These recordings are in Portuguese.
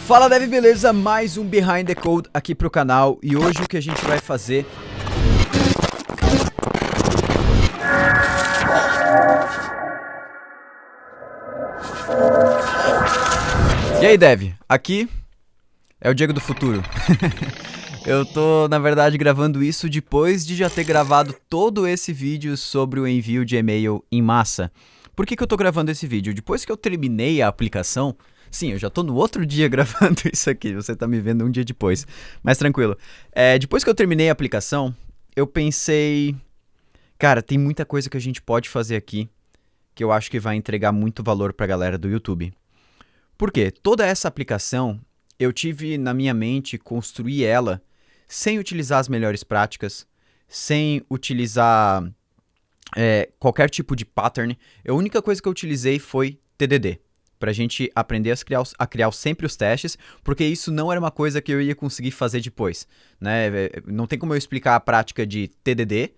Fala Dev, beleza? Mais um Behind the Code aqui pro canal e hoje o que a gente vai fazer... E aí Dev, aqui é o Diego do futuro. Eu tô, na verdade, gravando isso depois de já ter gravado todo esse vídeo sobre o envio de e-mail em massa. Por que eu tô gravando esse vídeo? Depois que eu terminei a aplicação... Sim, eu já tô no outro dia gravando isso aqui, você tá me vendo um dia depois, mas tranquilo. Depois que eu terminei a aplicação, eu pensei... Cara, tem muita coisa que a gente pode fazer aqui que eu acho que vai entregar muito valor pra galera do YouTube. Por quê? Toda essa aplicação, eu tive na minha mente construir ela sem utilizar as melhores práticas, sem utilizar qualquer tipo de pattern. A única coisa que eu utilizei foi TDD. Pra gente aprender a criar sempre os testes, porque isso não era uma coisa que eu ia conseguir fazer depois, né? Não tem como eu explicar a prática de TDD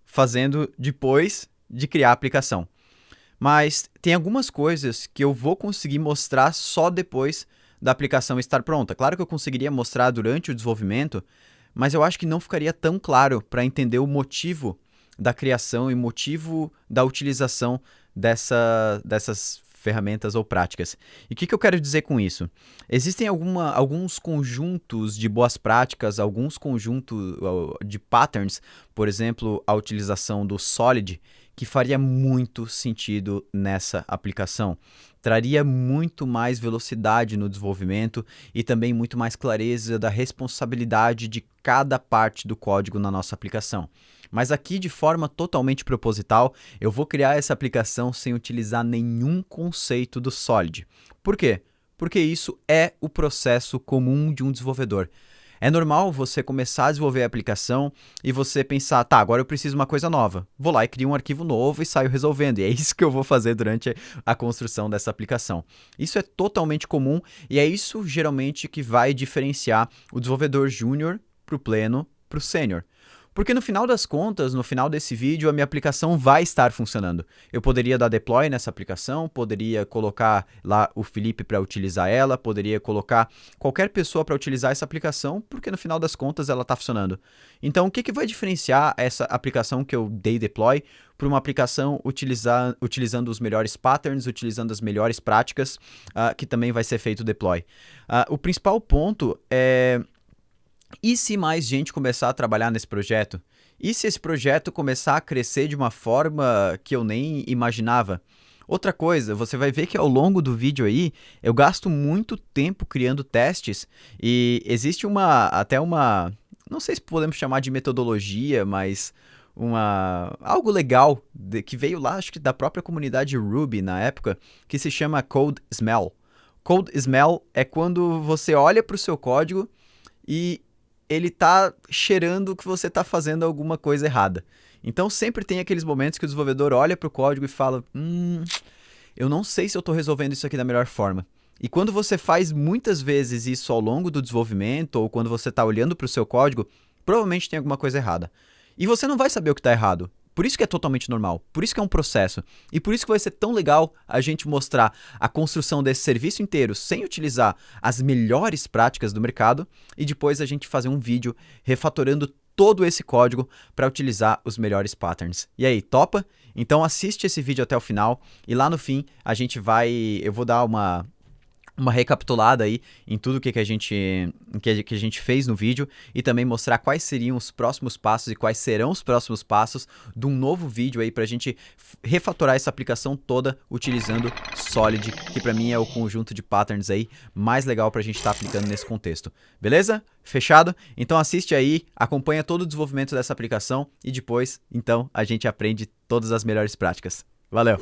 fazendo depois de criar a aplicação. Mas tem algumas coisas que eu vou conseguir mostrar só depois da aplicação estar pronta. Claro que eu conseguiria mostrar durante o desenvolvimento, mas eu acho que não ficaria tão claro para entender o motivo da criação e motivo da utilização dessas ferramentas ou práticas. E o que eu quero dizer com isso? Existem alguns conjuntos de boas práticas, alguns conjuntos de patterns, por exemplo, a utilização do Solid, que faria muito sentido nessa aplicação. Traria muito mais velocidade no desenvolvimento e também muito mais clareza da responsabilidade de cada parte do código na nossa aplicação. Mas aqui, de forma totalmente proposital, eu vou criar essa aplicação sem utilizar nenhum conceito do Solid. Por quê? Porque isso é o processo comum de um desenvolvedor. É normal você começar a desenvolver a aplicação e você pensar, tá, agora eu preciso de uma coisa nova. Vou lá e crio um arquivo novo e saio resolvendo. E é isso que eu vou fazer durante a construção dessa aplicação. Isso é totalmente comum e é isso geralmente que vai diferenciar o desenvolvedor júnior para o pleno, para o sênior. Porque no final das contas, no final desse vídeo, a minha aplicação vai estar funcionando. Eu poderia dar deploy nessa aplicação, poderia colocar lá o Felipe para utilizar ela, poderia colocar qualquer pessoa para utilizar essa aplicação, porque no final das contas ela está funcionando. Então, o que vai diferenciar essa aplicação que eu dei deploy para uma aplicação utilizando os melhores patterns, utilizando as melhores práticas, que também vai ser feito deploy? O principal ponto é... E se mais gente começar a trabalhar nesse projeto? E se esse projeto começar a crescer de uma forma que eu nem imaginava? Outra coisa, você vai ver que ao longo do vídeo aí, eu gasto muito tempo criando testes e existe até uma, não sei se podemos chamar de metodologia, mas algo legal que veio lá, acho que da própria comunidade Ruby na época, que se chama Code Smell. Code Smell é quando você olha para o seu código e ele tá cheirando que você tá fazendo alguma coisa errada. Então sempre tem aqueles momentos que o desenvolvedor olha para o código e fala, eu não sei se eu estou resolvendo isso aqui da melhor forma. E quando você faz muitas vezes isso ao longo do desenvolvimento ou quando você está olhando para o seu código, provavelmente tem alguma coisa errada. E você não vai saber o que está errado. Por isso que é totalmente normal, por isso que é um processo, e por isso que vai ser tão legal a gente mostrar a construção desse serviço inteiro sem utilizar as melhores práticas do mercado e depois a gente fazer um vídeo refatorando todo esse código para utilizar os melhores patterns. E aí, topa? Então assiste esse vídeo até o final e lá no fim eu vou dar uma recapitulada aí em tudo que a gente fez no vídeo e também mostrar quais seriam os próximos passos e quais serão os próximos passos de um novo vídeo aí pra gente refatorar essa aplicação toda utilizando Solid, que pra mim é o conjunto de patterns aí mais legal pra gente estar aplicando nesse contexto. Beleza? Fechado? Então assiste aí, acompanha todo o desenvolvimento dessa aplicação e depois, então, a gente aprende todas as melhores práticas. Valeu!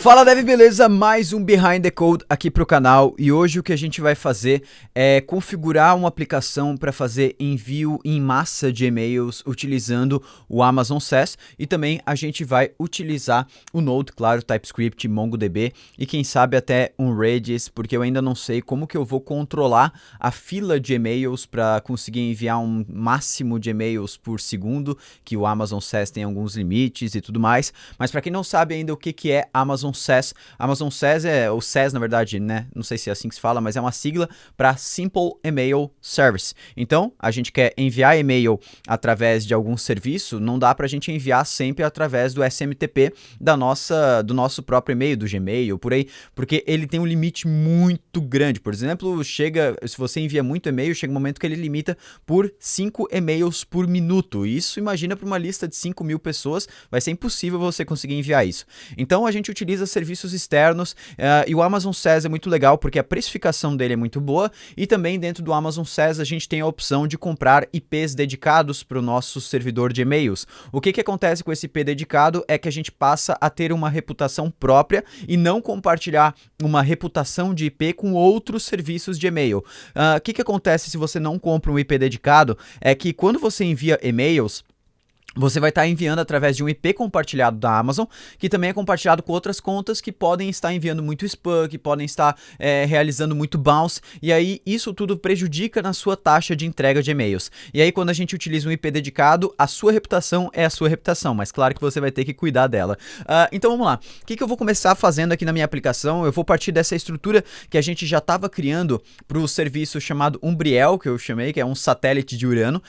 Fala Dev, beleza? Mais um Behind the Code aqui pro canal e hoje o que a gente vai fazer é configurar uma aplicação para fazer envio em massa de e-mails utilizando o Amazon SaaS e também a gente vai utilizar o Node, claro, TypeScript, MongoDB e quem sabe até um Redis, porque eu ainda não sei como que eu vou controlar a fila de e-mails para conseguir enviar um máximo de e-mails por segundo, que o Amazon SaaS tem alguns limites e tudo mais, mas para quem não sabe ainda o que é Amazon SaaS. Amazon SaaS é o SaaS, na verdade, né? Não sei se é assim que se fala, mas é uma sigla para Simple Email Service. Então, a gente quer enviar e-mail através de algum serviço, não dá para a gente enviar sempre através do SMTP do nosso próprio e-mail, do Gmail, por aí, porque ele tem um limite muito grande. Por exemplo, se você envia muito e-mail, chega um momento que ele limita por 5 e-mails por minuto. Isso, imagina para uma lista de 5.000 pessoas, vai ser impossível você conseguir enviar isso. Então, a gente utiliza serviços externos e o Amazon SaaS é muito legal porque a precificação dele é muito boa e também dentro do Amazon SaaS a gente tem a opção de comprar IPs dedicados para o nosso servidor de e-mails. O que acontece com esse IP dedicado é que a gente passa a ter uma reputação própria e não compartilhar uma reputação de IP com outros serviços de e-mail. O que acontece se você não compra um IP dedicado é que quando você envia e-mails, você vai estar enviando através de um IP compartilhado da Amazon, que também é compartilhado com outras contas que podem estar enviando muito spam, que podem estar realizando muito bounce, e aí isso tudo prejudica na sua taxa de entrega de e-mails. E aí quando a gente utiliza um IP dedicado, a sua reputação é a sua reputação, mas claro que você vai ter que cuidar dela. Então vamos lá, o que eu vou começar fazendo aqui na minha aplicação? Eu vou partir dessa estrutura que a gente já estava criando para o serviço chamado Umbriel, que eu chamei, que é um satélite de Urano,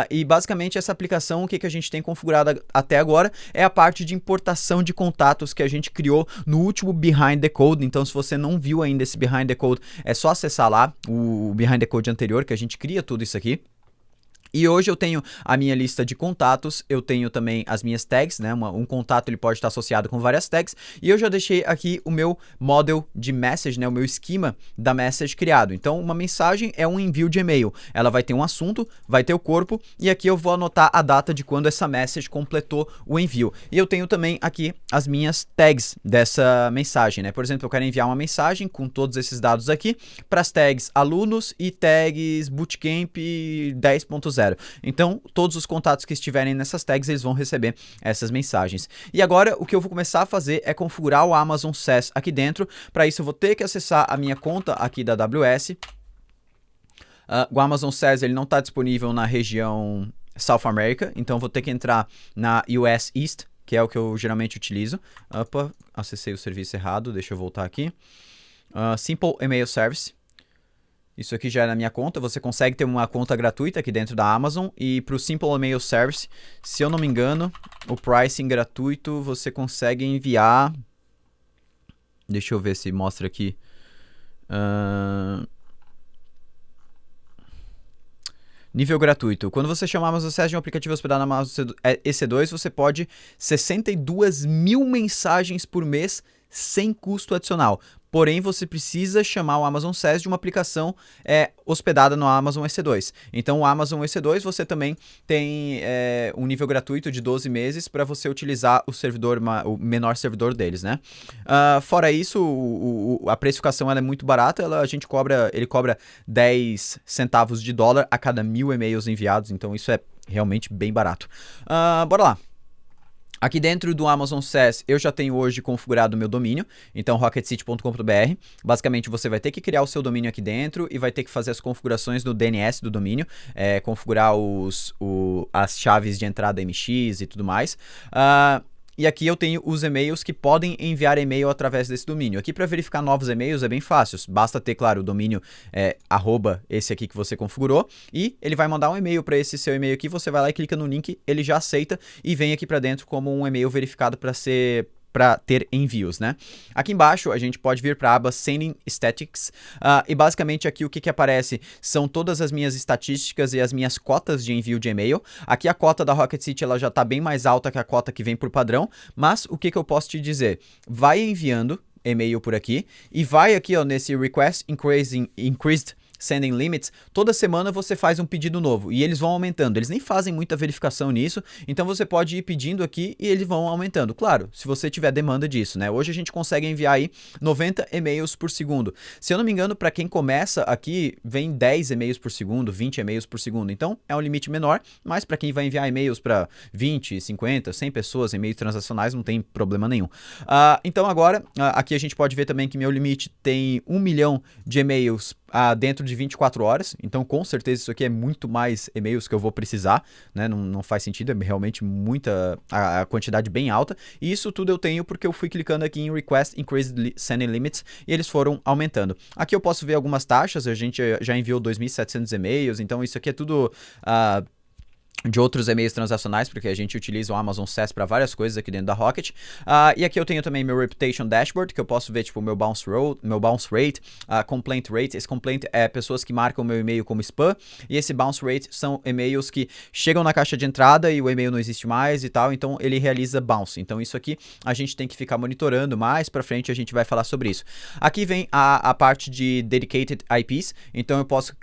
e basicamente essa aplicação, o que a gente tem configurado até agora é a parte de importação de contatos que a gente criou no último Behind the Code. Então, se você não viu ainda esse Behind the Code, é só acessar lá o Behind the Code anterior, que a gente cria tudo isso aqui. E hoje eu tenho a minha lista de contatos, eu tenho também as minhas tags, né? Um contato ele pode estar associado com várias tags, e eu já deixei aqui o meu model de message, né? O meu esquema da message criado. Então, uma mensagem é um envio de e-mail. Ela vai ter um assunto, vai ter o corpo, e aqui eu vou anotar a data de quando essa message completou o envio. E eu tenho também aqui as minhas tags dessa mensagem, né? Por exemplo, eu quero enviar uma mensagem com todos esses dados aqui para as tags alunos e tags bootcamp 10.0. Então, todos os contatos que estiverem nessas tags, eles vão receber essas mensagens. E agora, o que eu vou começar a fazer é configurar o Amazon SaaS aqui dentro. Para isso, eu vou ter que acessar a minha conta aqui da AWS. O Amazon SaaS ele não está disponível na região South America, então vou ter que entrar na US East, que é o que eu geralmente utilizo. Opa, acessei o serviço errado, deixa eu voltar aqui. Simple Email Service. Isso aqui já é na minha conta, você consegue ter uma conta gratuita aqui dentro da Amazon e para o Simple Email Service, se eu não me engano, o pricing gratuito você consegue enviar, deixa eu ver se mostra aqui, nível gratuito. Quando você chama Amazon SaaS de um aplicativo hospedado na Amazon EC2, você pode 62.000 mensagens por mês sem custo adicional. Porém, você precisa chamar o Amazon SaaS de uma aplicação hospedada no Amazon EC2. Então, o Amazon EC2 você também tem um nível gratuito de 12 meses para você utilizar o menor servidor deles, né? Fora isso, a precificação ela é muito barata. Ele cobra 10 centavos de dólar a cada 1.000 e-mails enviados. Então, isso é realmente bem barato. Bora lá. Aqui dentro do Amazon SaaS, eu já tenho hoje configurado o meu domínio, então rocketcity.com.br. Basicamente, você vai ter que criar o seu domínio aqui dentro e vai ter que fazer as configurações do DNS do domínio, configurar as chaves de entrada MX e tudo mais. E aqui eu tenho os e-mails que podem enviar e-mail através desse domínio. Aqui para verificar novos e-mails é bem fácil. Basta ter, claro, o domínio arroba esse aqui que você configurou. E ele vai mandar um e-mail para esse seu e-mail aqui. Você vai lá e clica no link, ele já aceita e vem aqui para dentro como um e-mail verificado para ter envios, né? Aqui embaixo a gente pode vir para a aba Sending Statistics e basicamente aqui o que aparece são todas as minhas estatísticas e as minhas cotas de envio de e-mail. Aqui a cota da Rocket City ela já está bem mais alta que a cota que vem por padrão, mas o que eu posso te dizer? Vai enviando e-mail por aqui e vai aqui ó, nesse Request Increased Sending Limits, toda semana você faz um pedido novo e eles vão aumentando. Eles nem fazem muita verificação nisso, então você pode ir pedindo aqui e eles vão aumentando. Claro, se você tiver demanda disso, né? Hoje a gente consegue enviar aí 90 e-mails por segundo. Se eu não me engano, para quem começa aqui, vem 10 e-mails por segundo, 20 e-mails por segundo. Então, é um limite menor, mas para quem vai enviar e-mails para 20, 50, 100 pessoas, e-mails transacionais, não tem problema nenhum. Então agora, aqui a gente pode ver também que meu limite tem 1 milhão de e-mails dentro de 24 horas, então com certeza isso aqui é muito mais e-mails que eu vou precisar, né? Não faz sentido, é realmente muita, a quantidade bem alta, e isso tudo eu tenho porque eu fui clicando aqui em Request Increased Sending Limits e eles foram aumentando. Aqui eu posso ver algumas taxas, a gente já enviou 2.700 e-mails, então isso aqui é tudo de outros e-mails transacionais, porque a gente utiliza o Amazon SaaS para várias coisas aqui dentro da Rocket. E aqui eu tenho também meu Reputation Dashboard, que eu posso ver tipo meu bounce rate, complaint rate. Esse complaint é pessoas que marcam o meu e-mail como spam, e esse bounce rate são e-mails que chegam na caixa de entrada e o e-mail não existe mais e tal, então ele realiza bounce. Então isso aqui a gente tem que ficar monitorando, mais para frente a gente vai falar sobre isso. Aqui vem a parte de Dedicated IPs, então eu posso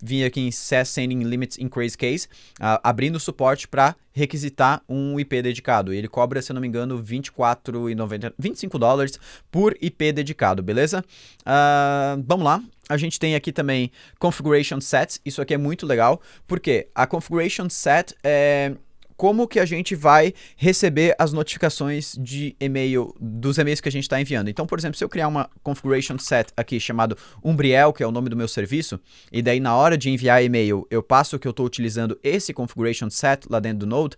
vir aqui em SaaS Sending Limits Increase Case, abrindo suporte para requisitar um IP dedicado. Ele cobra, se eu não me engano, $24,90, $25 por IP dedicado, beleza? Vamos lá. A gente tem aqui também Configuration Sets. Isso aqui é muito legal, porque a Configuration Set é como que a gente vai receber as notificações de e-mail, dos e-mails que a gente está enviando. Então, por exemplo, se eu criar uma configuration set aqui chamado Umbriel, que é o nome do meu serviço, e daí na hora de enviar e-mail eu passo que eu estou utilizando esse configuration set lá dentro do Node,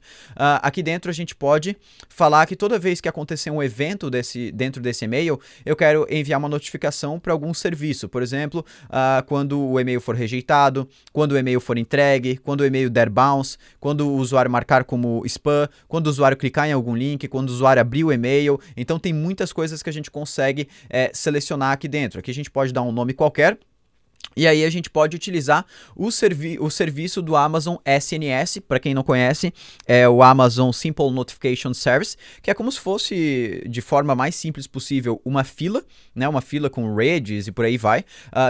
aqui dentro a gente pode falar que toda vez que acontecer um evento dentro desse e-mail, eu quero enviar uma notificação para algum serviço. Por exemplo, quando o e-mail for rejeitado, quando o e-mail for entregue, quando o e-mail der bounce, quando o usuário marcar como spam, quando o usuário clicar em algum link, quando o usuário abrir o e-mail. Então tem muitas coisas que a gente consegue selecionar aqui dentro. Aqui a gente pode dar um nome qualquer. E aí a gente pode utilizar o serviço do Amazon SNS, para quem não conhece, é o Amazon Simple Notification Service, que é como se fosse, de forma mais simples possível, uma fila, né, uma fila com redes e por aí vai,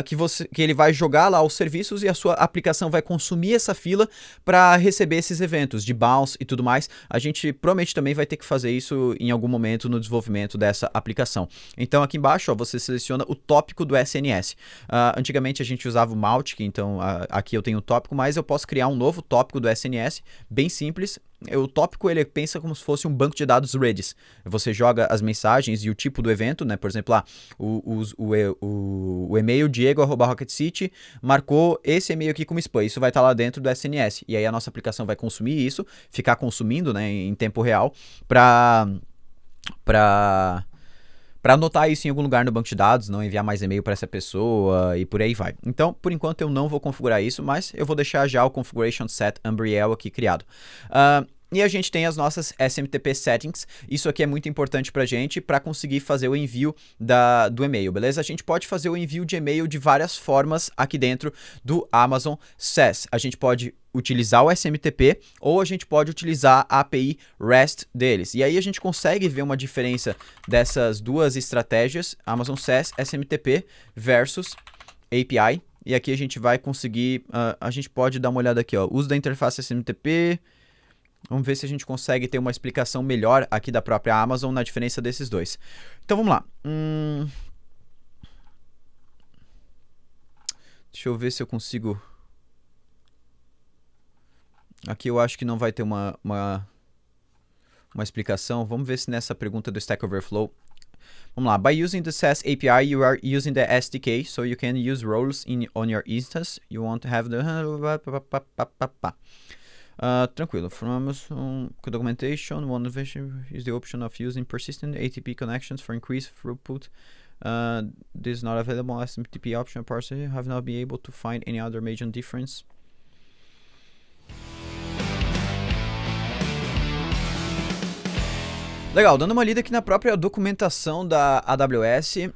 que ele vai jogar lá os serviços e a sua aplicação vai consumir essa fila para receber esses eventos de bounce e tudo mais. A gente provavelmente também vai ter que fazer isso em algum momento no desenvolvimento dessa aplicação. Então aqui embaixo você seleciona o tópico do SNS. Antigamente a gente usava o Mautic, então aqui eu tenho o tópico, mas eu posso criar um novo tópico do SNS, bem simples. O tópico ele pensa como se fosse um banco de dados Redis. Você joga as mensagens e o tipo do evento, né? Por exemplo, o e-mail diego@rocketcity marcou esse e-mail aqui como spam. Isso vai estar lá dentro do SNS. E aí a nossa aplicação vai consumir isso, ficar consumindo, né, em tempo real, para anotar isso em algum lugar no banco de dados, não enviar mais e-mail para essa pessoa e por aí vai. Então, por enquanto eu não vou configurar isso, mas eu vou deixar já o Configuration Set Umbriel aqui criado. E a gente tem as nossas SMTP settings. Isso aqui é muito importante para a gente para conseguir fazer o envio do e-mail, beleza? A gente pode fazer o envio de e-mail de várias formas aqui dentro do Amazon SaaS. A gente pode utilizar o SMTP ou a gente pode utilizar a API REST deles. E aí a gente consegue ver uma diferença dessas duas estratégias, Amazon SaaS, SMTP versus API. E aqui a gente vai conseguir, a gente pode dar uma olhada aqui, ó, uso da interface SMTP. Vamos ver se a gente consegue ter uma explicação melhor aqui da própria Amazon na diferença desses dois. Então vamos lá. Deixa eu ver se eu consigo. Aqui eu acho que não vai ter uma explicação. Vamos ver se nessa pergunta do Stack Overflow. Vamos lá. By using the SaaS API, you are using the SDK, so you can use roles on your instance. You want to have the... tranquilo. From documentation, one is the option of using persistent ATP connections for increased throughput. This is not available. SMTP option parser have not been able to find any other major difference. Legal, dando uma lida aqui na própria documentação da AWS,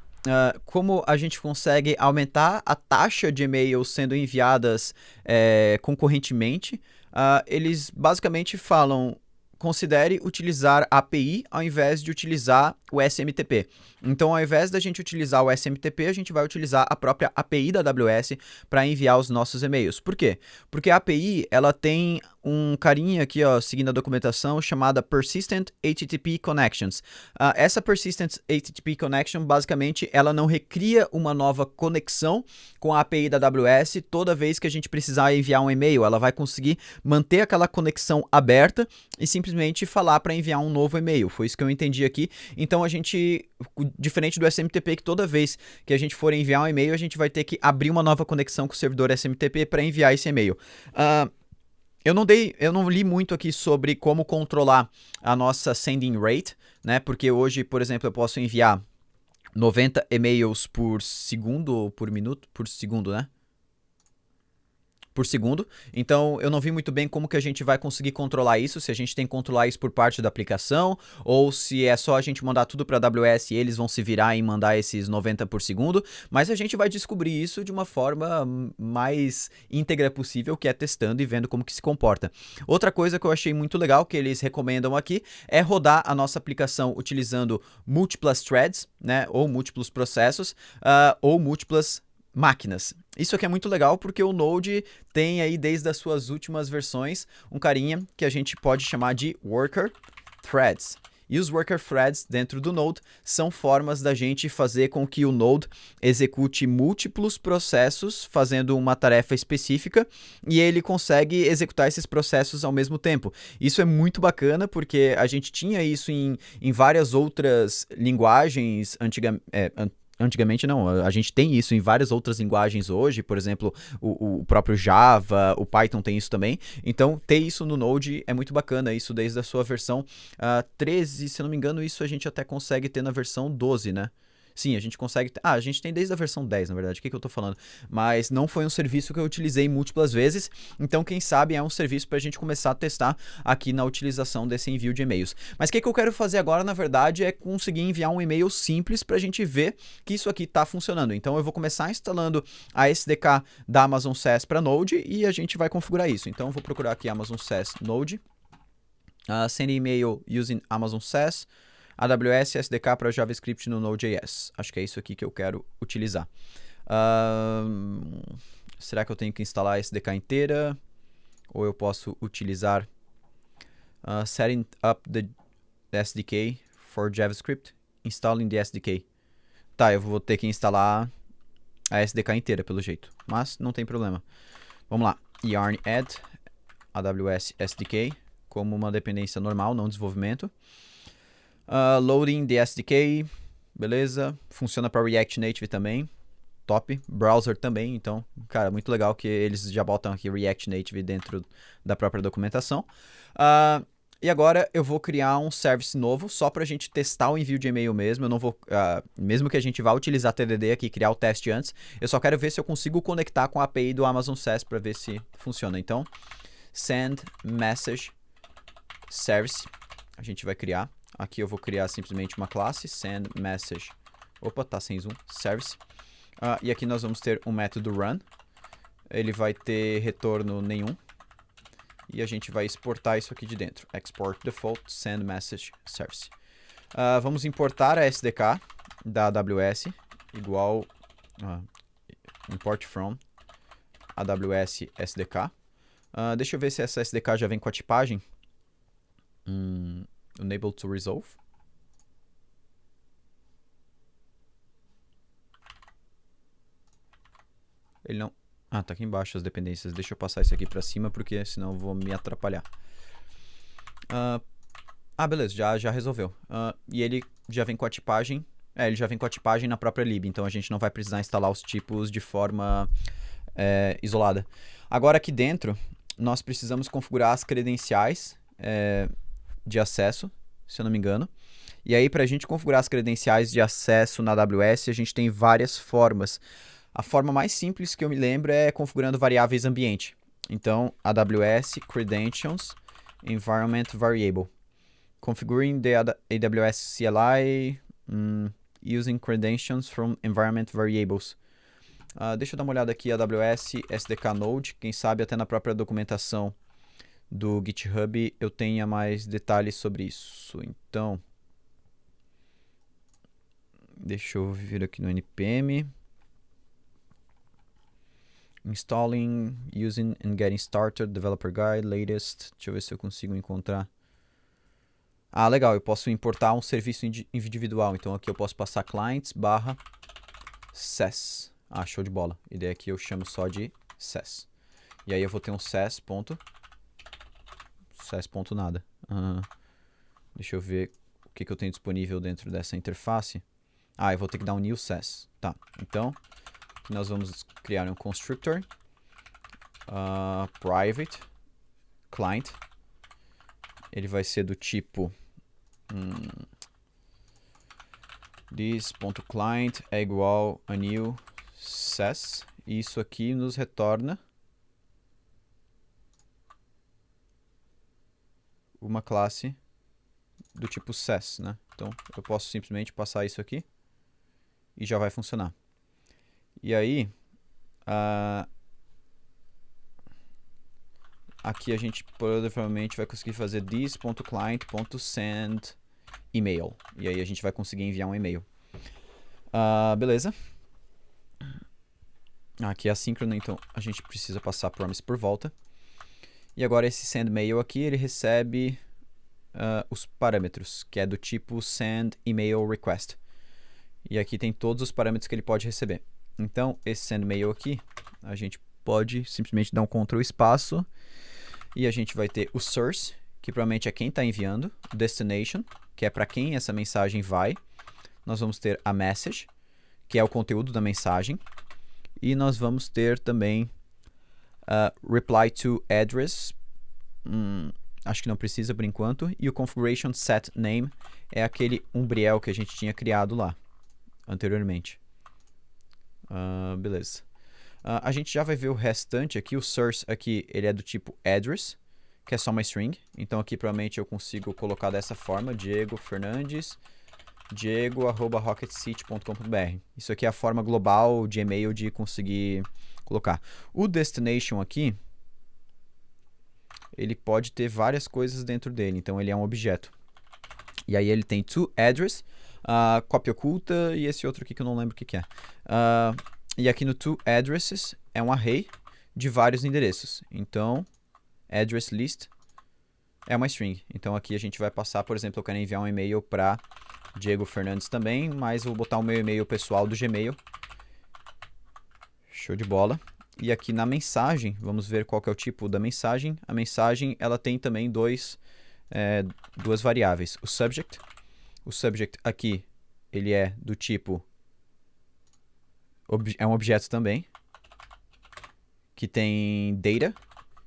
como a gente consegue aumentar a taxa de e-mails sendo enviadas concorrentemente. Eles basicamente falam, considere utilizar a API ao invés de utilizar o SMTP. Então, ao invés da gente utilizar o SMTP, a gente vai utilizar a própria API da AWS para enviar os nossos e-mails. Por quê? Porque a API, ela tem um carinha aqui, ó, seguindo a documentação, chamada Persistent HTTP Connections. Essa Persistent HTTP Connection, basicamente, ela não recria uma nova conexão com a API da AWS toda vez que a gente precisar enviar um e-mail. Ela vai conseguir manter aquela conexão aberta e simplesmente simplesmente falar para enviar um novo e-mail. Foi isso que eu entendi aqui. Então a gente, diferente do SMTP, que toda vez que a gente for enviar um e-mail, a gente vai ter que abrir uma nova conexão com o servidor SMTP para enviar esse e-mail. Eu não li muito aqui sobre como controlar a nossa sending rate, né? Porque hoje, por exemplo, eu posso enviar 90 e-mails por segundo ou por minuto? Por segundo, né? Por segundo. Então, eu não vi muito bem como que a gente vai conseguir controlar isso, se a gente tem que controlar isso por parte da aplicação, ou se é só a gente mandar tudo para a AWS e eles vão se virar e mandar esses 90 por segundo, mas a gente vai descobrir isso de uma forma mais íntegra possível, que é testando e vendo como que se comporta. Outra coisa que eu achei muito legal, que eles recomendam aqui, é rodar a nossa aplicação utilizando múltiplas threads, né, ou múltiplos processos, ou múltiplas máquinas. Isso aqui é muito legal porque o Node tem aí desde as suas últimas versões um carinha que a gente pode chamar de Worker Threads. E os Worker Threads dentro do Node são formas da gente fazer com que o Node execute múltiplos processos fazendo uma tarefa específica e ele consegue executar esses processos ao mesmo tempo. Isso é muito bacana porque a gente tinha isso em várias outras linguagens antigamente não, a gente tem isso em várias outras linguagens hoje, por exemplo, o próprio Java, o Python tem isso também, então ter isso no Node é muito bacana, isso desde a sua versão 13, se eu não me engano, isso a gente até consegue ter na versão 12, né? Sim, a gente consegue... a gente tem desde a versão 10, na verdade. O que eu tô falando? Mas não foi um serviço que eu utilizei múltiplas vezes. Então, quem sabe é um serviço pra gente começar a testar aqui na utilização desse envio de e-mails. Mas o que eu quero fazer agora, na verdade, é conseguir enviar um e-mail simples pra gente ver que isso aqui tá funcionando. Então, eu vou começar instalando a SDK da Amazon SaaS para Node e a gente vai configurar isso. Então, eu vou procurar aqui Amazon SaaS Node. Send email using Amazon SaaS. AWS SDK para JavaScript no Node.js. Acho que é isso aqui que eu quero utilizar. Será que eu tenho que instalar a SDK inteira? Ou eu posso utilizar setting up the SDK for JavaScript? Installing the SDK. Tá, eu vou ter que instalar a SDK inteira, pelo jeito. Mas não tem problema. Vamos lá. Yarn add AWS SDK como uma dependência normal, não desenvolvimento. Loading the SDK, beleza. Funciona para React Native também, top. Browser também, então, cara, muito legal que eles já botam aqui React Native dentro da própria documentação. E agora eu vou criar um service novo só para a gente testar o envio de e-mail mesmo. Eu não vou, mesmo que a gente vá utilizar TDD aqui, criar o teste antes, eu só quero ver se eu consigo conectar com a API do Amazon SaaS para ver se funciona. Então, send message service, a gente vai criar. Aqui eu vou criar simplesmente uma classe, send message, opa, tá sem zoom, service. E aqui nós vamos ter um método run, ele vai ter retorno nenhum. E a gente vai exportar isso aqui de dentro, export default, send message service. Vamos importar a SDK da AWS, igual import from AWS SDK. Deixa eu ver se essa SDK já vem com a tipagem. Enable to resolve. Ele não... tá aqui embaixo as dependências. Deixa eu passar isso aqui pra cima, porque senão eu vou me atrapalhar. Beleza, já resolveu. E ele já vem com a tipagem. Ele já vem com a tipagem na própria lib, então a gente não vai precisar instalar os tipos de forma isolada. Agora aqui dentro, nós precisamos configurar as credenciais de acesso, se eu não me engano. E aí, para a gente configurar as credenciais de acesso na AWS, a gente tem várias formas. A forma mais simples que eu me lembro é configurando variáveis ambiente. Então, AWS Credentials Environment Variable. Configuring the AWS CLI using credentials from environment variables. Deixa eu dar uma olhada aqui, AWS SDK Node. Quem sabe até na própria documentação do GitHub eu tenha mais detalhes sobre isso. Então, deixa eu vir aqui no NPM. Installing, using and getting started, developer guide, latest. Deixa eu ver se eu consigo encontrar. Legal, eu posso importar um serviço individual. Então aqui eu posso passar clients /SaaS. Show de bola. E daí aqui eu chamo só de SaaS. E aí eu vou ter um SaaS ponto nada. Deixa eu ver o que eu tenho disponível dentro dessa interface. Ah, eu vou ter que dar um new sass. Tá, então nós vamos criar um constructor private client. Ele vai ser do tipo this.client é igual a new sass. E isso aqui nos retorna uma classe do tipo sass, né? Então eu posso simplesmente passar isso aqui e já vai funcionar. E aí aqui a gente provavelmente vai conseguir fazer this.client.send email. E aí a gente vai conseguir enviar um e-mail. Beleza. Aqui é assíncrono, então a gente precisa passar promise por volta. E agora esse send mail aqui, ele recebe os parâmetros, que é do tipo send email request. E aqui tem todos os parâmetros que ele pode receber. Então esse send mail aqui, a gente pode simplesmente dar um Ctrl espaço e a gente vai ter o source, que provavelmente é quem está enviando, o destination, que é para quem essa mensagem vai. Nós vamos ter a message, que é o conteúdo da mensagem. E nós vamos ter também reply to address, acho que não precisa por enquanto. E o configuration set name é aquele umbriel que a gente tinha criado lá anteriormente. Beleza. A gente já vai ver o restante aqui. O source aqui, ele é do tipo address, que é só uma string. Então aqui provavelmente eu consigo colocar dessa forma, Diego Fernandes, diego@rocketcity.com.br. Isso aqui é a forma global de e-mail de conseguir colocar. O destination aqui, ele pode ter várias coisas dentro dele, então ele é um objeto. E aí ele tem toAddress, cópia oculta e esse outro aqui que eu não lembro o que é. E aqui no toAddresses é um array de vários endereços. Então, address list é uma string. Então aqui a gente vai passar, por exemplo, eu quero enviar um e-mail para Diego Fernandes também, mas vou botar o meu e-mail pessoal do Gmail. Show de bola. E aqui na mensagem, vamos ver qual que é o tipo da mensagem. A mensagem, ela tem também duas variáveis. O subject aqui, ele é do tipo, é um objeto também, que tem data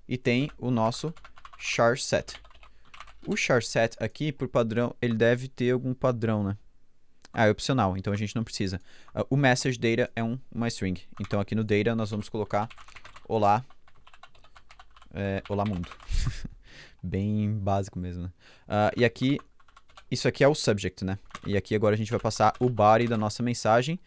e tem o nosso char set. O char set aqui, por padrão, ele deve ter algum padrão, né? É opcional, então a gente não precisa. O message data é uma string. Então aqui no data nós vamos colocar olá, olá mundo. Bem básico mesmo, né? E aqui, isso aqui é o subject, né? E aqui agora a gente vai passar o body da nossa mensagem,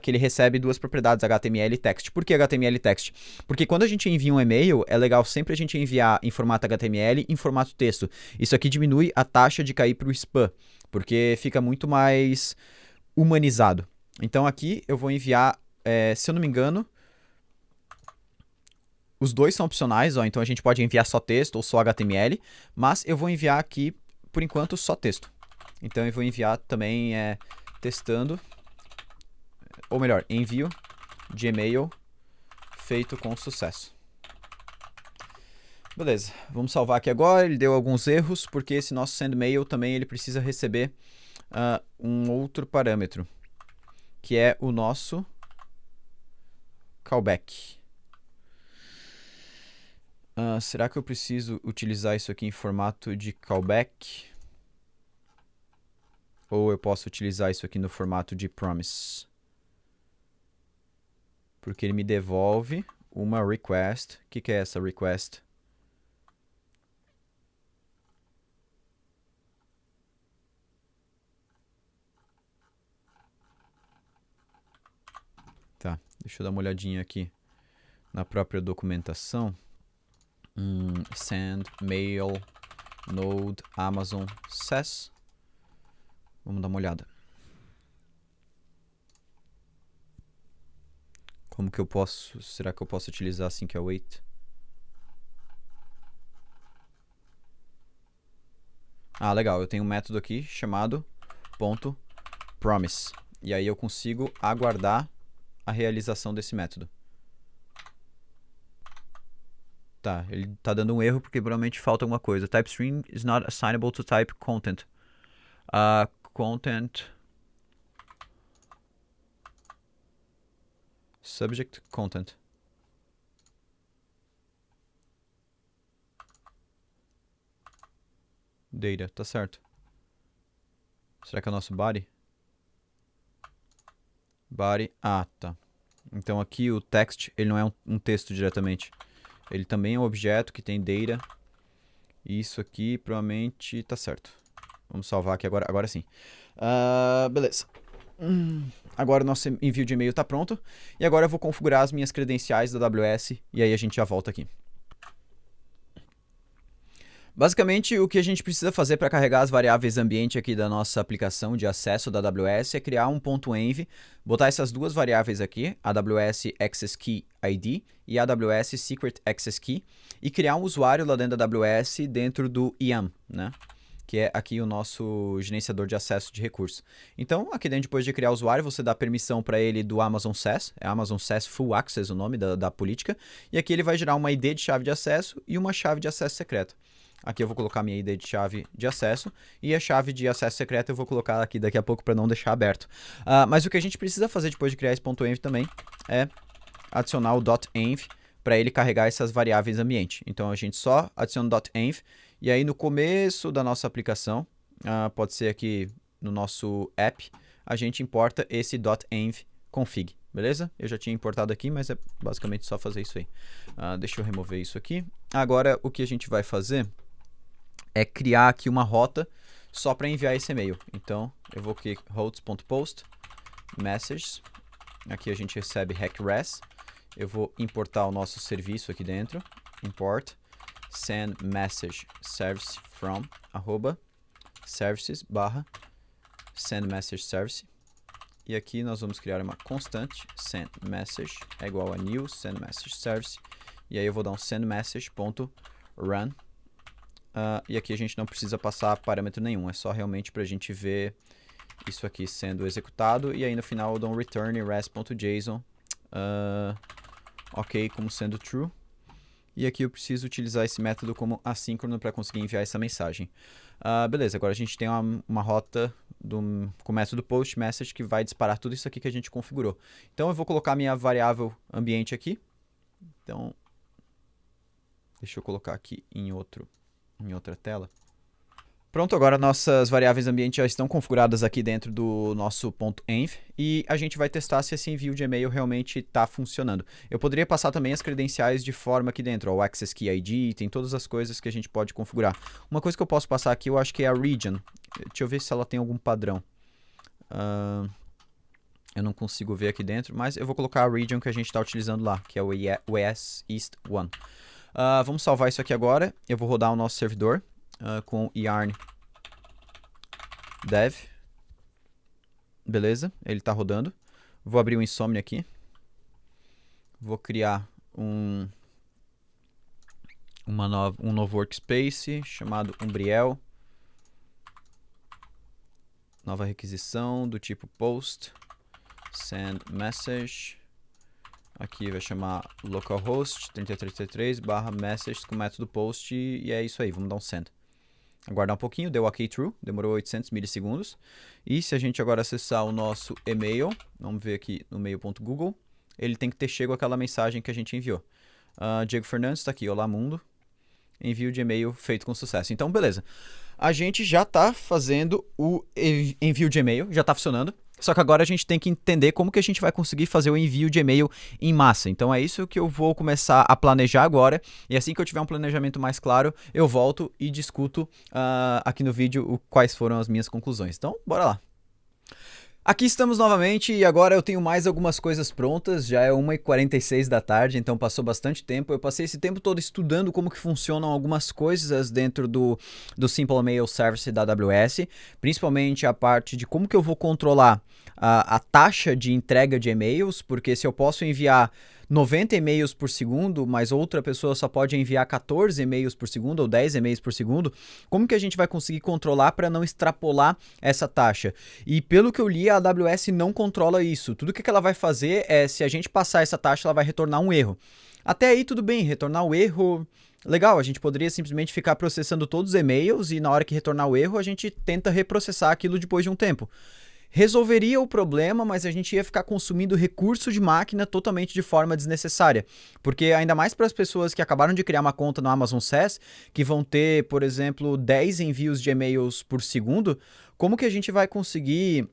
que ele recebe duas propriedades, HTML e text. Por que HTML e text? Porque quando a gente envia um e-mail, é legal sempre a gente enviar em formato HTML e em formato texto. Isso aqui diminui a taxa de cair para o spam, porque fica muito mais humanizado. Então aqui eu vou enviar, se eu não me engano, os dois são opcionais, então a gente pode enviar só texto ou só HTML, mas eu vou enviar aqui, por enquanto, só texto. Então eu vou enviar também testando, ou melhor, envio de e-mail feito com sucesso. Beleza, vamos salvar aqui agora. Ele deu alguns erros, porque esse nosso sendMail também ele precisa receber um outro parâmetro, que é o nosso callback. Será que eu preciso utilizar isso aqui em formato de callback? Ou eu posso utilizar isso aqui no formato de promise? Porque ele me devolve uma request. O que é essa request? Tá, deixa eu dar uma olhadinha aqui na própria documentação. Send, mail, node, Amazon, sass. Vamos dar uma olhada. Como que eu posso... Será que eu posso utilizar assim que é wait? Legal. Eu tenho um método aqui chamado .promise. E aí eu consigo aguardar a realização desse método. Tá, ele tá dando um erro porque provavelmente falta alguma coisa. TypeString is not assignable to type content. Content subject content. Data, tá certo. Será que é o nosso body? Body, tá. Então aqui o text, ele não é um texto diretamente. Ele também é um objeto que tem data. Isso aqui provavelmente tá certo. Vamos salvar aqui agora sim. Beleza. Agora o nosso envio de e-mail está pronto. E agora eu vou configurar as minhas credenciais da AWS. E aí a gente já volta aqui. Basicamente, o que a gente precisa fazer para carregar as variáveis ambiente aqui da nossa aplicação de acesso da AWS é criar um .env, botar essas duas variáveis aqui, AWS Access Key ID e AWS Secret Access Key, e criar um usuário lá dentro da AWS dentro do IAM, né? Que é aqui o nosso gerenciador de acesso de recursos. Então, aqui dentro, depois de criar o usuário, você dá permissão para ele do Amazon SaaS, é Amazon SaaS Full Access o nome da política, e aqui ele vai gerar uma ID de chave de acesso e uma chave de acesso secreta. Aqui eu vou colocar minha ID de chave de acesso e a chave de acesso secreta eu vou colocar aqui daqui a pouco para não deixar aberto. Mas o que a gente precisa fazer depois de criar esse .env também é adicionar o .env para ele carregar essas variáveis ambiente. Então a gente só adiciona o .env e aí no começo da nossa aplicação, pode ser aqui no nosso app, a gente importa esse .env config, beleza? Eu já tinha importado aqui, mas é basicamente só fazer isso aí. Deixa eu remover isso aqui. Agora o que a gente vai fazer é criar aqui uma rota só para enviar esse e-mail. Então, eu vou aqui hosts.post messages. Aqui a gente recebe HackRes. Eu vou importar o nosso serviço aqui dentro. Import send message service from @services /send message service. E aqui nós vamos criar uma constante send message é igual a new send message service. E aí eu vou dar um send message.run. E aqui a gente não precisa passar parâmetro nenhum, é só realmente para a gente ver isso aqui sendo executado. E aí no final eu dou um return res.json, ok, como sendo true. E aqui eu preciso utilizar esse método como assíncrono para conseguir enviar essa mensagem. Beleza, agora a gente tem uma rota com o método post message que vai disparar tudo isso aqui que a gente configurou. Então eu vou colocar minha variável ambiente aqui. Então, deixa eu colocar aqui em outra tela. Pronto, agora nossas variáveis ambiente já estão configuradas aqui dentro do nosso .env e a gente vai testar se esse envio de e-mail realmente está funcionando. Eu poderia passar também as credenciais de forma aqui dentro, o Access Key ID, tem todas as coisas que a gente pode configurar. Uma coisa que eu posso passar aqui, eu acho que é a region. Deixa eu ver se ela tem algum padrão. Eu não consigo ver aqui dentro, mas eu vou colocar a region que a gente está utilizando lá, que é o ES East 1. Vamos salvar isso aqui agora. Eu vou rodar o nosso servidor com yarn dev. Beleza, ele está rodando. Vou abrir o Insomnia aqui. Vou criar um novo workspace chamado Umbriel. Nova requisição do tipo post send message. Aqui vai chamar localhost 3033/message com o método post e é isso aí, vamos dar um send. Aguardar um pouquinho, deu ok true, demorou 800 milissegundos. E se a gente agora acessar o nosso e-mail, vamos ver aqui no mail.google, ele tem que ter chego aquela mensagem que a gente enviou. Diego Fernandes está aqui, olá mundo, envio de e-mail feito com sucesso. Então beleza, a gente já está fazendo o envio de e-mail, já está funcionando. Só que agora a gente tem que entender como que a gente vai conseguir fazer o envio de e-mail em massa. Então é isso que eu vou começar a planejar agora. E assim que eu tiver um planejamento mais claro, eu volto e discuto aqui no vídeo quais foram as minhas conclusões. Então, bora lá. Aqui estamos novamente e agora eu tenho mais algumas coisas prontas, já é 1h46 da tarde, então passou bastante tempo. Eu passei esse tempo todo estudando como que funcionam algumas coisas dentro do Simple Mail Service da AWS, principalmente a parte de como que eu vou controlar a taxa de entrega de e-mails, porque se eu posso enviar 90 e-mails por segundo, mas outra pessoa só pode enviar 14 e-mails por segundo ou 10 e-mails por segundo, como que a gente vai conseguir controlar para não extrapolar essa taxa? E pelo que eu li, a AWS não controla isso. Tudo que ela vai fazer é, se a gente passar essa taxa, ela vai retornar um erro. Até aí tudo bem, retornar o erro, legal, a gente poderia simplesmente ficar processando todos os e-mails e na hora que retornar o erro a gente tenta reprocessar aquilo depois de um tempo. Resolveria o problema, mas a gente ia ficar consumindo recurso de máquina totalmente de forma desnecessária. Porque ainda mais para as pessoas que acabaram de criar uma conta no Amazon SaaS, que vão ter, por exemplo, 10 envios de e-mails por segundo, como que a gente vai conseguir,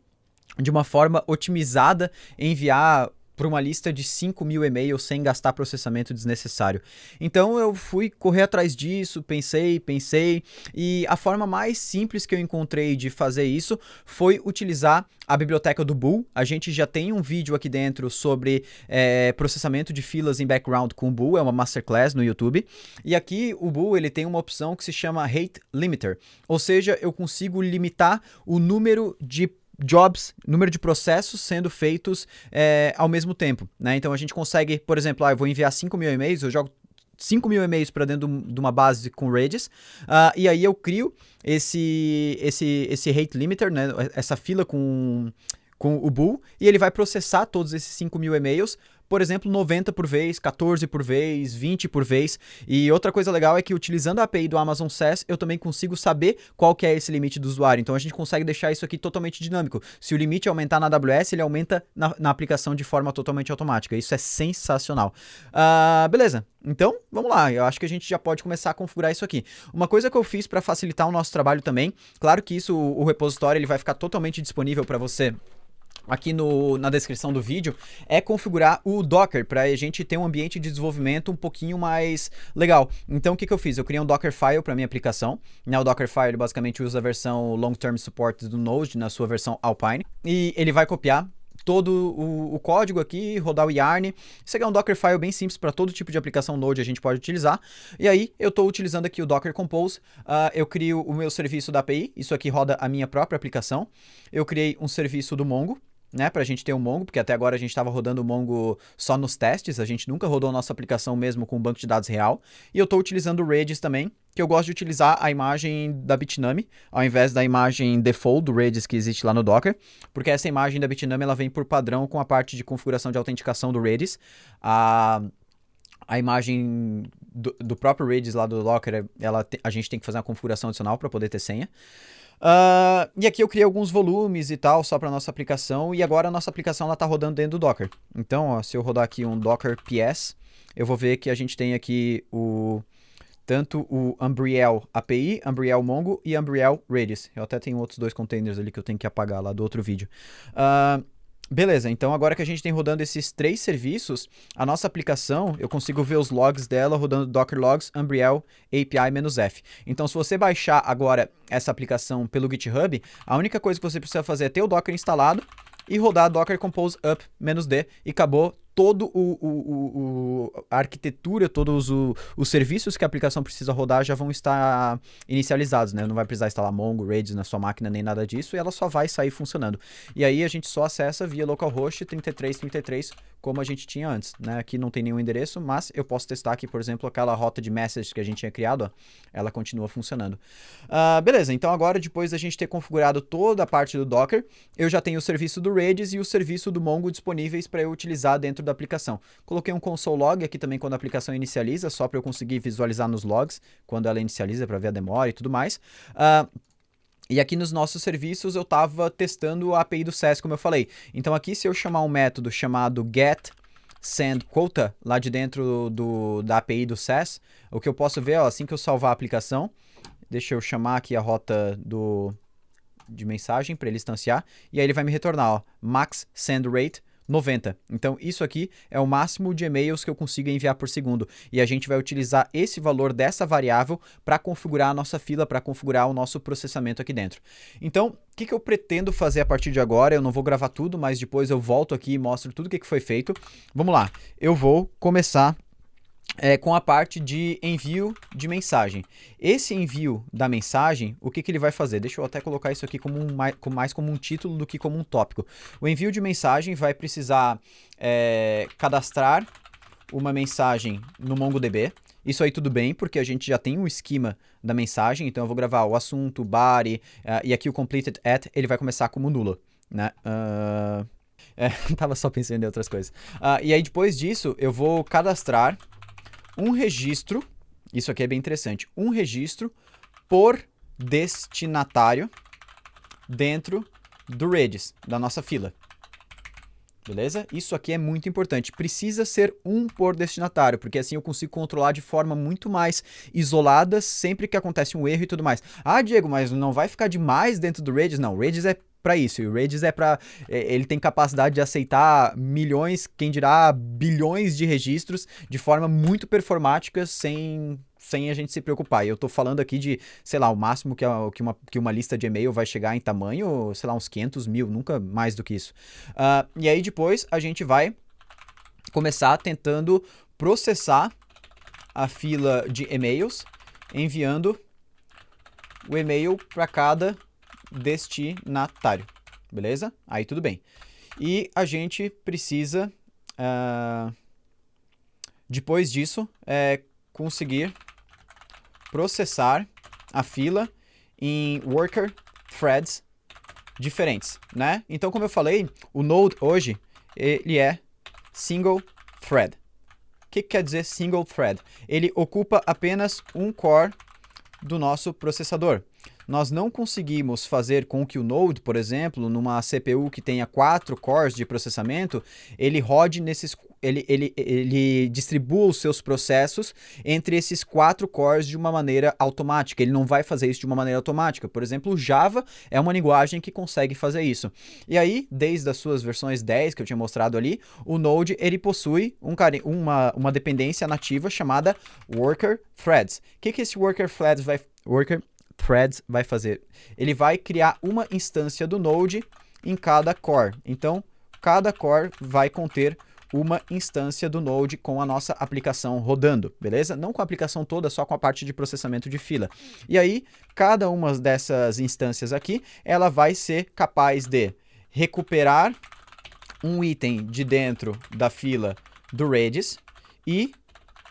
de uma forma otimizada, enviar para uma lista de 5.000 e-mails sem gastar processamento desnecessário? Então eu fui correr atrás disso, pensei, e a forma mais simples que eu encontrei de fazer isso foi utilizar a biblioteca do Bool. A gente já tem um vídeo aqui dentro sobre processamento de filas em background com o Bool, é uma masterclass no YouTube. E aqui o Bool ele tem uma opção que se chama Rate Limiter, ou seja, eu consigo limitar o número de jobs, número de processos sendo feitos ao mesmo tempo, né? Então a gente consegue, por exemplo, eu vou enviar 5.000 e-mails, eu jogo 5.000 e-mails para dentro de uma base com Redis, e aí eu crio esse rate limiter, né? Essa fila com o Bool, e ele vai processar todos esses 5.000 e-mails, por exemplo, 90 por vez, 14 por vez, 20 por vez. E outra coisa legal é que utilizando a API do Amazon SaaS, eu também consigo saber qual que é esse limite do usuário. Então a gente consegue deixar isso aqui totalmente dinâmico. Se o limite aumentar na AWS, ele aumenta na aplicação de forma totalmente automática. Isso é sensacional. Beleza, então vamos lá. Eu acho que a gente já pode começar a configurar isso aqui. Uma coisa que eu fiz para facilitar o nosso trabalho também, claro que isso, o repositório, ele vai ficar totalmente disponível para você aqui na descrição do vídeo, é configurar o Docker para a gente ter um ambiente de desenvolvimento um pouquinho mais legal. Então o que eu fiz? Eu criei um Dockerfile para minha aplicação, né? O Dockerfile basicamente usa a versão Long Term Support do Node na sua versão Alpine, e ele vai copiar todo o código aqui, rodar o yarn. Isso aqui é um Dockerfile bem simples para todo tipo de aplicação Node a gente pode utilizar. E aí eu estou utilizando aqui o Docker Compose, eu crio o meu serviço da API, isso aqui roda a minha própria aplicação. Eu criei um serviço do Mongo, né, pra gente ter um Mongo, porque até agora a gente estava rodando o Mongo só nos testes, a gente nunca rodou a nossa aplicação mesmo com um banco de dados real. E eu estou utilizando o Redis também, que eu gosto de utilizar a imagem da Bitnami, ao invés da imagem default do Redis que existe lá no Docker, porque essa imagem da Bitnami ela vem por padrão com a parte de configuração de autenticação do Redis. A imagem do próprio Redis lá do Docker, a gente tem que fazer uma configuração adicional para poder ter senha. E aqui eu criei alguns volumes e tal, só para nossa aplicação, e agora a nossa aplicação está rodando dentro do Docker. Então, ó, se eu rodar aqui um Docker PS, eu vou ver que a gente tem aqui tanto o Umbriel API, Umbriel Mongo e Umbriel Redis. Eu até tenho outros 2 containers ali que eu tenho que apagar lá do outro vídeo. Beleza, então agora que a gente tem rodando esses 3 serviços, a nossa aplicação, eu consigo ver os logs dela rodando Docker Logs, Umbriel, API-F. Então se você baixar agora essa aplicação pelo GitHub, a única coisa que você precisa fazer é ter o Docker instalado e rodar Docker Compose up -d e acabou. Todo a arquitetura, todos os serviços que a aplicação precisa rodar já vão estar inicializados, né? Não vai precisar instalar Mongo, Redis na sua máquina, nem nada disso, e ela só vai sair funcionando. E aí a gente só acessa via localhost 3333, como a gente tinha antes, né? Aqui não tem nenhum endereço, mas eu posso testar aqui, por exemplo, aquela rota de message que a gente tinha criado, ó, ela continua funcionando. Beleza, então agora, depois da gente ter configurado toda a parte do Docker, eu já tenho o serviço do Redis e o serviço do Mongo disponíveis para eu utilizar dentro da aplicação. Coloquei um console log aqui também quando a aplicação inicializa, só para eu conseguir visualizar nos logs quando ela inicializa, para ver a demora e tudo mais. E aqui nos nossos serviços eu estava testando a API do SaaS, como eu falei. Então aqui, se eu chamar um método chamado getSendQuota lá de dentro da API do SaaS, o que eu posso ver, ó, assim que eu salvar a aplicação, deixa eu chamar aqui a rota de mensagem para ele instanciar, e aí ele vai me retornar, ó, max send rate 90. Então isso aqui é o máximo de e-mails que eu consigo enviar por segundo, e a gente vai utilizar esse valor dessa variável para configurar a nossa fila, para configurar o nosso processamento aqui dentro. Então, o que eu pretendo fazer a partir de agora? Eu não vou gravar tudo, mas depois eu volto aqui e mostro tudo o que foi feito. Vamos lá, eu vou começar com a parte de envio de mensagem. Esse envio da mensagem, o que ele vai fazer? Deixa eu até colocar isso aqui mais como um título do que como um tópico. O envio de mensagem vai precisar cadastrar uma mensagem no MongoDB. Isso aí tudo bem, porque a gente já tem um esquema da mensagem, então eu vou gravar o assunto, o body, e aqui o completed at, ele vai começar como nulo, né? Tava só pensando em outras coisas. E aí depois disso, eu vou cadastrar um registro, isso aqui é bem interessante, um registro por destinatário dentro do Redis, da nossa fila. Beleza? Isso aqui é muito importante. Precisa ser um por destinatário, porque assim eu consigo controlar de forma muito mais isolada sempre que acontece um erro e tudo mais. Ah, Diego, mas não vai ficar demais dentro do Redis? Não, o Redis é para isso. E o Redis é para... ele tem capacidade de aceitar milhões, quem dirá bilhões de registros de forma muito performática sem a gente se preocupar. E eu tô falando aqui de, sei lá, o máximo que uma lista de e-mail vai chegar em tamanho, sei lá, uns 500 mil, nunca mais do que isso. E aí depois a gente vai começar tentando processar a fila de e-mails, enviando o e-mail para cada destinatário, beleza? Aí tudo bem. E a gente precisa, depois disso, conseguir processar a fila em worker threads diferentes, né? Então, como eu falei, o Node hoje, ele é single thread. O que quer dizer single thread? Ele ocupa apenas um core do nosso processador. Nós não conseguimos fazer com que o Node, por exemplo, numa CPU que tenha 4 cores de processamento, ele rode nesses... Ele distribua os seus processos entre esses 4 cores de uma maneira automática. Ele não vai fazer isso de uma maneira automática. Por exemplo, o Java é uma linguagem que consegue fazer isso. E aí, desde as suas versões 10 que eu tinha mostrado ali, o Node ele possui uma dependência nativa chamada Worker Threads. O que esse Worker Threads vai fazer? Ele vai criar uma instância do Node em cada core. Então, cada core vai conter uma instância do Node com a nossa aplicação rodando, beleza? Não com a aplicação toda, só com a parte de processamento de fila. E aí, cada uma dessas instâncias aqui, ela vai ser capaz de recuperar um item de dentro da fila do Redis e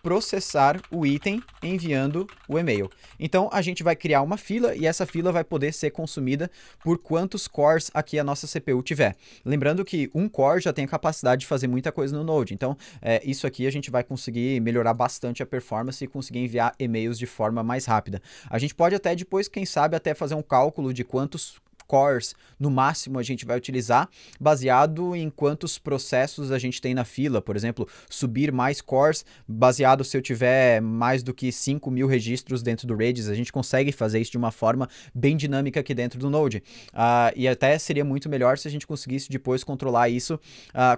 processar o item enviando o e-mail. Então, a gente vai criar uma fila e essa fila vai poder ser consumida por quantos cores aqui a nossa CPU tiver. Lembrando que um core já tem a capacidade de fazer muita coisa no Node. Então, isso aqui a gente vai conseguir melhorar bastante a performance e conseguir enviar e-mails de forma mais rápida. A gente pode até depois, quem sabe, até fazer um cálculo de quantos cores no máximo a gente vai utilizar, baseado em quantos processos a gente tem na fila. Por exemplo, subir mais cores, baseado se eu tiver mais do que 5.000 registros dentro do Redis, a gente consegue fazer isso de uma forma bem dinâmica aqui dentro do Node. E até seria muito melhor se a gente conseguisse depois controlar isso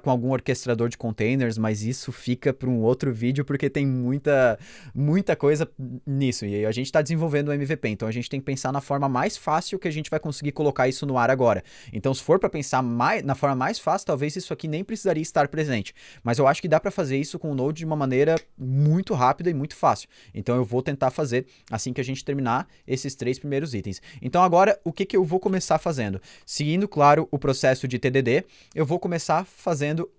com algum orquestrador de containers, mas isso fica para um outro vídeo, porque tem muita coisa nisso, e a gente está desenvolvendo o MVP, então a gente tem que pensar na forma mais fácil que a gente vai conseguir colocar isso no ar agora. Então, se for para pensar na forma mais fácil, talvez isso aqui nem precisaria estar presente. Mas eu acho que dá para fazer isso com o Node de uma maneira muito rápida e muito fácil. Então, eu vou tentar fazer assim que a gente terminar esses 3 primeiros itens. Então, agora, o que eu vou começar fazendo? Seguindo, claro, o processo de TDD, eu vou começar fazendo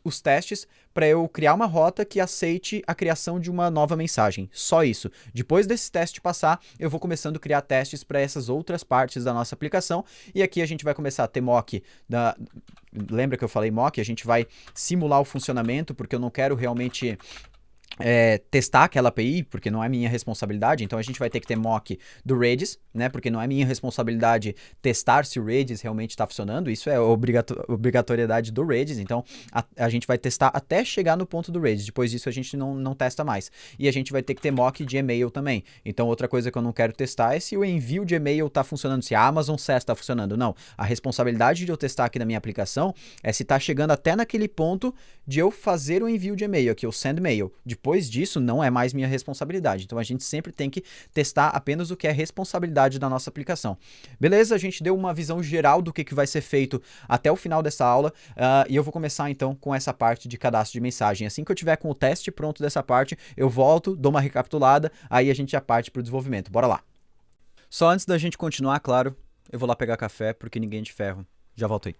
os testes para eu criar uma rota que aceite a criação de uma nova mensagem. Só isso. Depois desse teste passar, eu vou começando a criar testes para essas outras partes da nossa aplicação. E aqui a gente vai começar a ter mock. Lembra que eu falei mock? A gente vai simular o funcionamento, porque eu não quero realmente testar aquela API, porque não é minha responsabilidade. Então a gente vai ter que ter mock do Redis, né? Porque não é minha responsabilidade testar se o Redis realmente está funcionando. Isso é obrigatoriedade do Redis. Então a gente vai testar até chegar no ponto do Redis. Depois disso a gente não testa mais. E a gente vai ter que ter mock de e-mail também. Então outra coisa que eu não quero testar é se o envio de e-mail está funcionando, se a Amazon SES está funcionando. Não. A responsabilidade de eu testar aqui na minha aplicação é se está chegando até naquele ponto de eu fazer o envio de e-mail, aqui o send mail. Depois disso, não é mais minha responsabilidade. Então, a gente sempre tem que testar apenas o que é responsabilidade da nossa aplicação. Beleza? A gente deu uma visão geral do que vai ser feito até o final dessa aula. E eu vou começar, então, com essa parte de cadastro de mensagem. Assim que eu tiver com o teste pronto dessa parte, eu volto, dou uma recapitulada, aí a gente já parte para o desenvolvimento. Bora lá! Só antes da gente continuar, claro, eu vou lá pegar café, porque ninguém é de ferro. Já volto aí.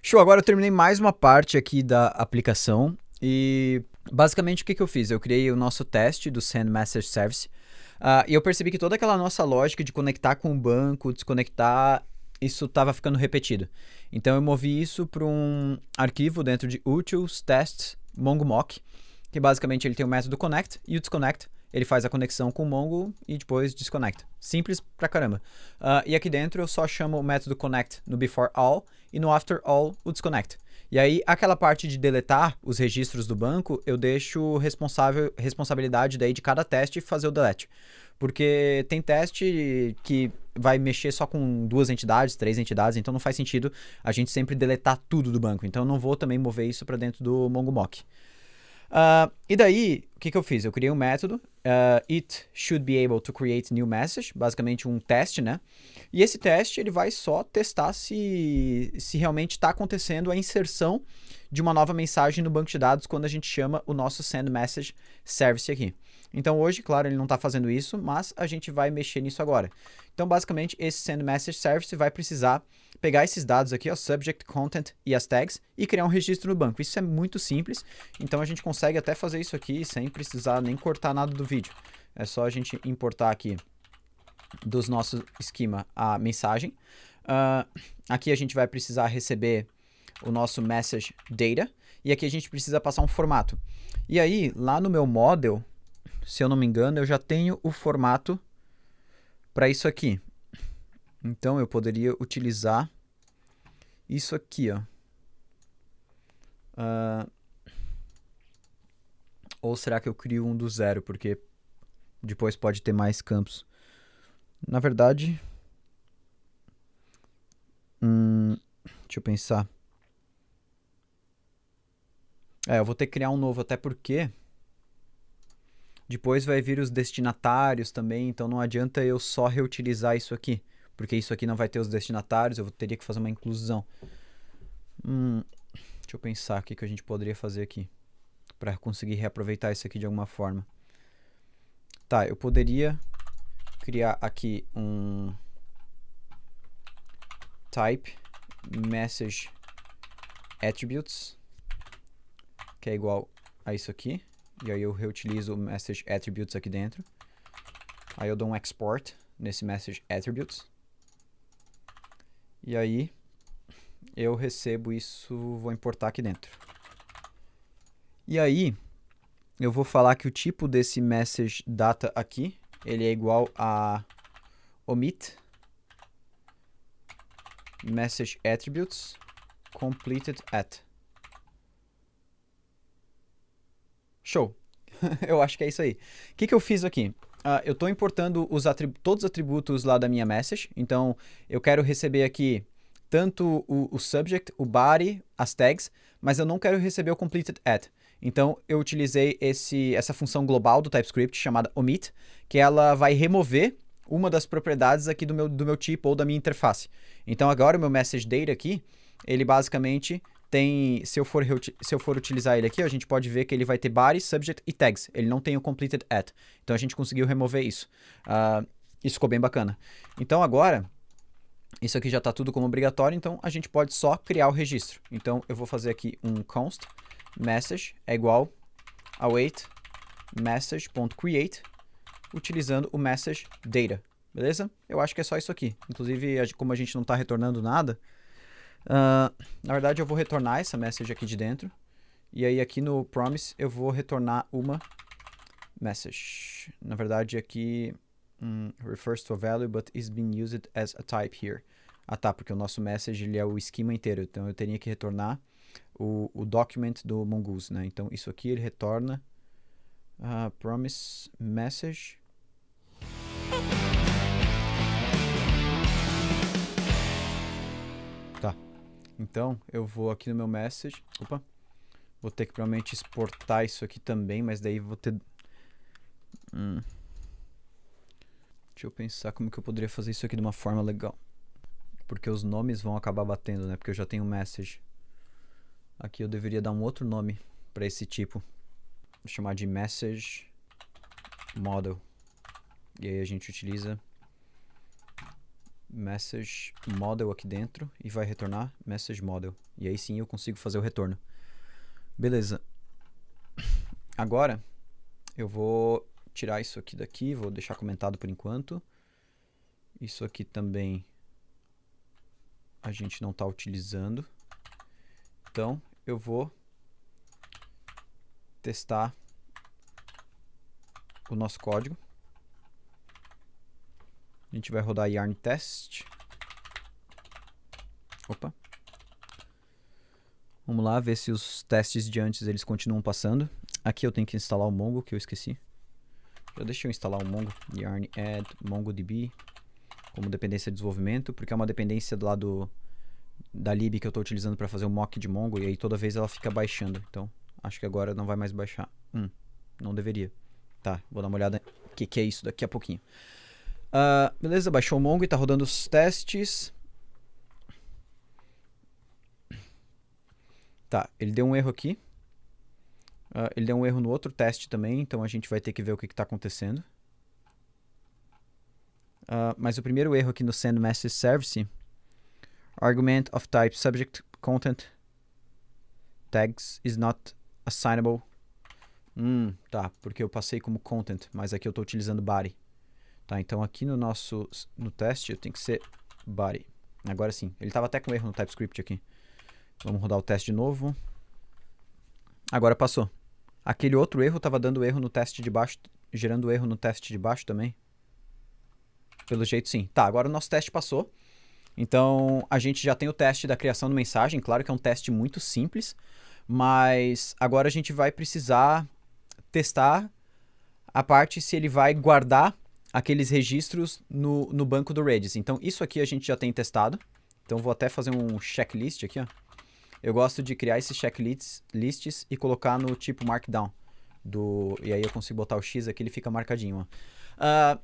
Show, agora eu terminei mais uma parte aqui da aplicação e basicamente o que eu fiz? Eu criei o nosso teste do Send Message Service. E eu percebi que toda aquela nossa lógica de conectar com o banco, desconectar, isso estava ficando repetido. Então eu movi isso para um arquivo dentro de utils, tests, mongo mock, que basicamente ele tem o método connect e o disconnect. Ele faz a conexão com o Mongo e depois desconecta. Simples pra caramba. E aqui dentro eu só chamo o método connect no before all e no after all o disconnect. E aí aquela parte de deletar os registros do banco, eu deixo responsabilidade daí de cada teste fazer o delete. Porque tem teste que vai mexer só com 2 entidades, 3 entidades, então não faz sentido a gente sempre deletar tudo do banco. Então eu não vou também mover isso para dentro do Mongo Mock. E daí, o que eu fiz? Eu criei um método, it should be able to create new message, basicamente um teste, né? E esse teste, ele vai só testar se realmente está acontecendo a inserção de uma nova mensagem no banco de dados quando a gente chama o nosso send message service aqui. Então hoje, claro, ele não está fazendo isso, mas a gente vai mexer nisso agora. Então basicamente esse send message service vai precisar pegar esses dados aqui, ó, subject, content e as tags, e criar um registro no banco. Isso é muito simples, então a gente consegue até fazer isso aqui sem precisar nem cortar nada do vídeo. É só a gente importar aqui dos nossos esquema a mensagem. Aqui a gente vai precisar receber o nosso message data, e aqui a gente precisa passar um formato. E aí, lá no meu model, se eu não me engano, eu já tenho o formato para isso aqui. Então eu poderia utilizar isso aqui, ó. Ou será que eu crio um do zero, porque depois pode ter mais campos. Na verdade, deixa eu pensar. Eu vou ter que criar um novo, até porque depois vai vir os destinatários também, então não adianta eu só reutilizar isso aqui, porque isso aqui não vai ter os destinatários, eu teria que fazer uma inclusão. Deixa eu pensar o que a gente poderia fazer aqui para conseguir reaproveitar isso aqui de alguma forma. Tá, eu poderia criar aqui um type message attributes, que é igual a isso aqui. E aí eu reutilizo o message attributes aqui dentro. Aí eu dou um export nesse message attributes. E aí eu recebo isso, vou importar aqui dentro. E aí eu vou falar que o tipo desse message data aqui, ele é igual a omit message attributes completed at. Show! Eu acho que é isso aí. O que eu fiz aqui? Eu estou importando todos os atributos lá da minha message. Então, eu quero receber aqui tanto o subject, o body, as tags, mas eu não quero receber o completed at. Então, eu utilizei essa função global do TypeScript chamada omit, que ela vai remover uma das propriedades aqui do meu tipo ou da minha interface. Então, agora o meu message data aqui, ele basicamente tem, se eu for utilizar ele aqui, a gente pode ver que ele vai ter body, subject e tags. Ele não tem o completed at. Então a gente conseguiu remover isso. Isso ficou bem bacana. Então agora, isso aqui já está tudo como obrigatório, então a gente pode só criar o registro. Então eu vou fazer aqui um const message é igual await message.create utilizando o message data. Beleza? Eu acho que é só isso aqui. Inclusive, como a gente não está retornando nada, na verdade eu vou retornar essa message aqui de dentro, e aí aqui no promise eu vou retornar uma message. Na verdade aqui refers to a value but is being used as a type here. Tá, porque o nosso message ele é o esquema inteiro, então eu teria que retornar o document do Mongoose, né? Então isso aqui ele retorna promise message. Tá. Então, eu vou aqui no meu message. Vou ter que provavelmente exportar isso aqui também, mas daí vou ter... Deixa eu pensar como que eu poderia fazer isso aqui de uma forma legal. Porque os nomes vão acabar batendo, né? Porque eu já tenho message. Aqui eu deveria dar um outro nome para esse tipo. Vou chamar de message model. E aí a gente utiliza message model aqui dentro e vai retornar message model. E aí sim eu consigo fazer o retorno. Beleza. Agora eu vou tirar isso aqui daqui, vou deixar comentado por enquanto. Isso aqui também a gente não está utilizando. Então, eu vou testar o nosso código. A gente vai rodar yarn test. Opa. Vamos lá ver se os testes de antes eles continuam passando. Aqui eu tenho que instalar o Mongo, que eu esqueci. Já deixa eu instalar o Mongo. Yarn add MongoDB como dependência de desenvolvimento, porque é uma dependência lá da lib que eu estou utilizando para fazer o mock de Mongo, e aí toda vez ela fica baixando. Então, acho que agora não vai mais baixar. Não deveria. Tá, vou dar uma olhada o que é isso daqui a pouquinho. Beleza, baixou o Mongo e está rodando os testes. Tá, ele deu um erro aqui. Ele deu um erro no outro teste também, então a gente vai ter que ver o que está acontecendo. Mas o primeiro erro aqui no send message service, argument of type subject content tags is not assignable. Tá, porque eu passei como content, mas aqui eu estou utilizando body. Tá, então aqui no teste eu tenho que ser body. Agora sim, ele estava até com erro no TypeScript aqui. Vamos rodar o teste de novo. Agora passou. Aquele outro erro estava dando erro no teste de baixo, gerando erro no teste de baixo também. Pelo jeito sim. Tá, agora o nosso teste passou. Então a gente já tem o teste da criação de mensagem. Claro que é um teste muito simples, mas agora a gente vai precisar testar a parte se ele vai guardar aqueles registros no banco do Redis. Então isso aqui a gente já tem testado. Então vou até fazer um checklist aqui, ó. Eu gosto de criar esses checklists e colocar no tipo Markdown. E aí eu consigo botar o X aqui, ele fica marcadinho, ó.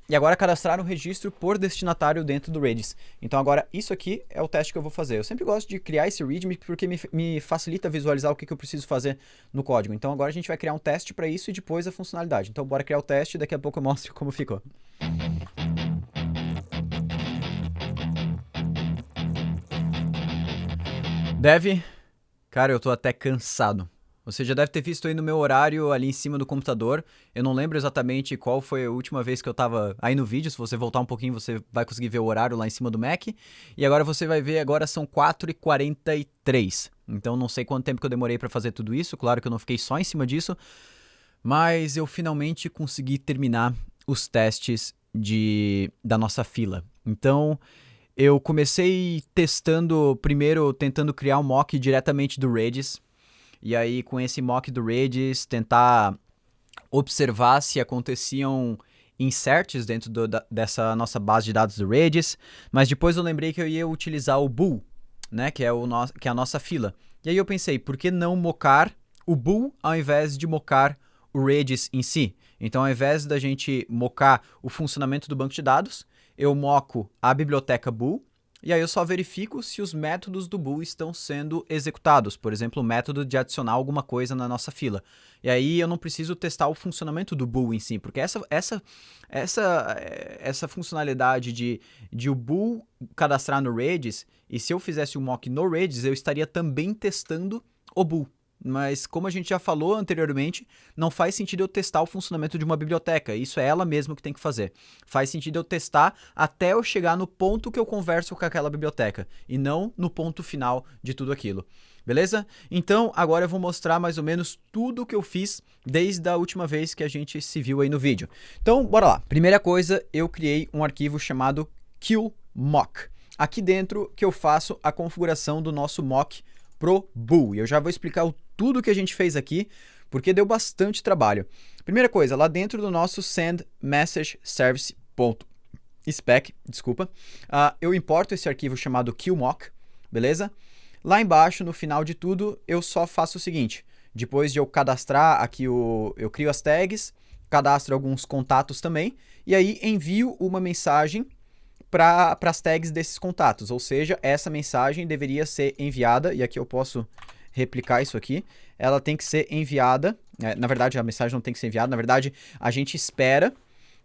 E agora cadastrar um registro por destinatário dentro do Redis. Então agora isso aqui é o teste que eu vou fazer. Eu sempre gosto de criar esse readme porque me facilita visualizar o que eu preciso fazer no código. Então agora a gente vai criar um teste para isso e depois a funcionalidade. Então bora criar o teste e daqui a pouco eu mostro como ficou. Dev, cara, eu tô até cansado. Você já deve ter visto aí no meu horário ali em cima do computador. Eu não lembro exatamente qual foi a última vez que eu tava aí no vídeo. Se você voltar um pouquinho, você vai conseguir ver o horário lá em cima do Mac. E agora você vai ver, agora são 4h43. Então não sei quanto tempo que eu demorei para fazer tudo isso. Claro que eu não fiquei só em cima disso. Mas eu finalmente consegui terminar os testes da nossa fila. Então eu comecei testando, primeiro tentando criar um mock diretamente do Redis. E aí, com esse mock do Redis, tentar observar se aconteciam inserts dentro dessa nossa base de dados do Redis. Mas depois eu lembrei que eu ia utilizar o bool, né, que é a nossa fila. E aí eu pensei, por que não mocar o bool ao invés de mocar o Redis em si? Então, ao invés da gente mocar o funcionamento do banco de dados, eu moco a biblioteca bool. E aí eu só verifico se os métodos do bool estão sendo executados. Por exemplo, o método de adicionar alguma coisa na nossa fila. E aí eu não preciso testar o funcionamento do bool em si, porque essa funcionalidade de o bool cadastrar no Redis, e se eu fizesse o mock no Redis, eu estaria também testando o bool. Mas como a gente já falou anteriormente, não faz sentido eu testar o funcionamento de uma biblioteca. Isso é ela mesma que tem que fazer. Faz sentido eu testar até eu chegar no ponto que eu converso com aquela biblioteca e não no ponto final de tudo aquilo. Beleza? Então agora eu vou mostrar mais ou menos tudo o que eu fiz desde a última vez que a gente se viu aí no vídeo. Então bora lá. Primeira coisa, eu criei um arquivo chamado QMock. Aqui dentro que eu faço a configuração do nosso mock pro bool. E eu já vou explicar tudo que a gente fez aqui, porque deu bastante trabalho. Primeira coisa, lá dentro do nosso send message service.spec, eu importo esse arquivo chamado QMock, beleza? Lá embaixo, no final de tudo, eu só faço o seguinte, depois de eu cadastrar aqui, eu crio as tags, cadastro alguns contatos também, e aí envio uma mensagem para as tags desses contatos, ou seja, essa mensagem deveria ser enviada, e aqui eu posso replicar isso aqui, ela tem que ser enviada, na verdade a mensagem não tem que ser enviada, na verdade a gente espera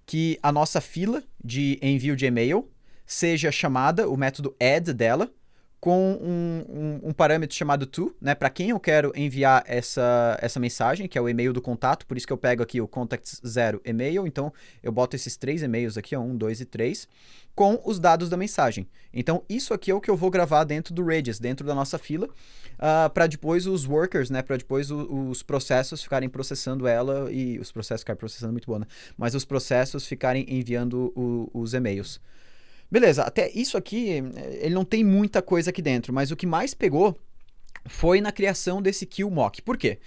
que a nossa fila de envio de e-mail seja chamada, o método add dela, com um parâmetro chamado to, né, para quem eu quero enviar essa mensagem, que é o e-mail do contato, por isso que eu pego aqui o contacts 0 e-mail, então eu boto esses 3 e-mails aqui, 1, 2 e 3, com os dados da mensagem. Então isso aqui é o que eu vou gravar dentro do Redis, dentro da nossa fila, para depois os workers, né, para depois os processos ficarem processando ela, e os processos ficarem processando muito bom, né, mas os processos ficarem enviando os e-mails. Beleza, até isso aqui, ele não tem muita coisa aqui dentro, mas o que mais pegou foi na criação desse kill mock. Por quê?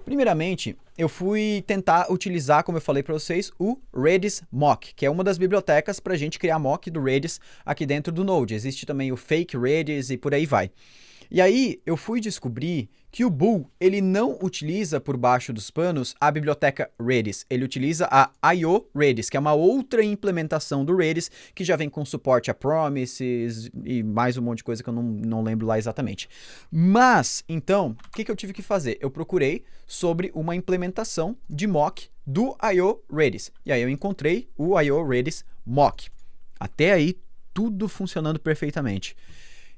Primeiramente, eu fui tentar utilizar, como eu falei para vocês, o Redis mock, que é uma das bibliotecas para a gente criar mock do Redis aqui dentro do Node. Existe também o fake Redis e por aí vai. E aí eu fui descobrir que o Bool, ele não utiliza por baixo dos panos a biblioteca Redis, ele utiliza a IO Redis, que é uma outra implementação do Redis, que já vem com suporte a promises e mais um monte de coisa que eu não lembro lá exatamente. Mas, então, o que eu tive que fazer? Eu procurei sobre uma implementação de mock do IO Redis, e aí eu encontrei o IO Redis mock. Até aí, tudo funcionando perfeitamente.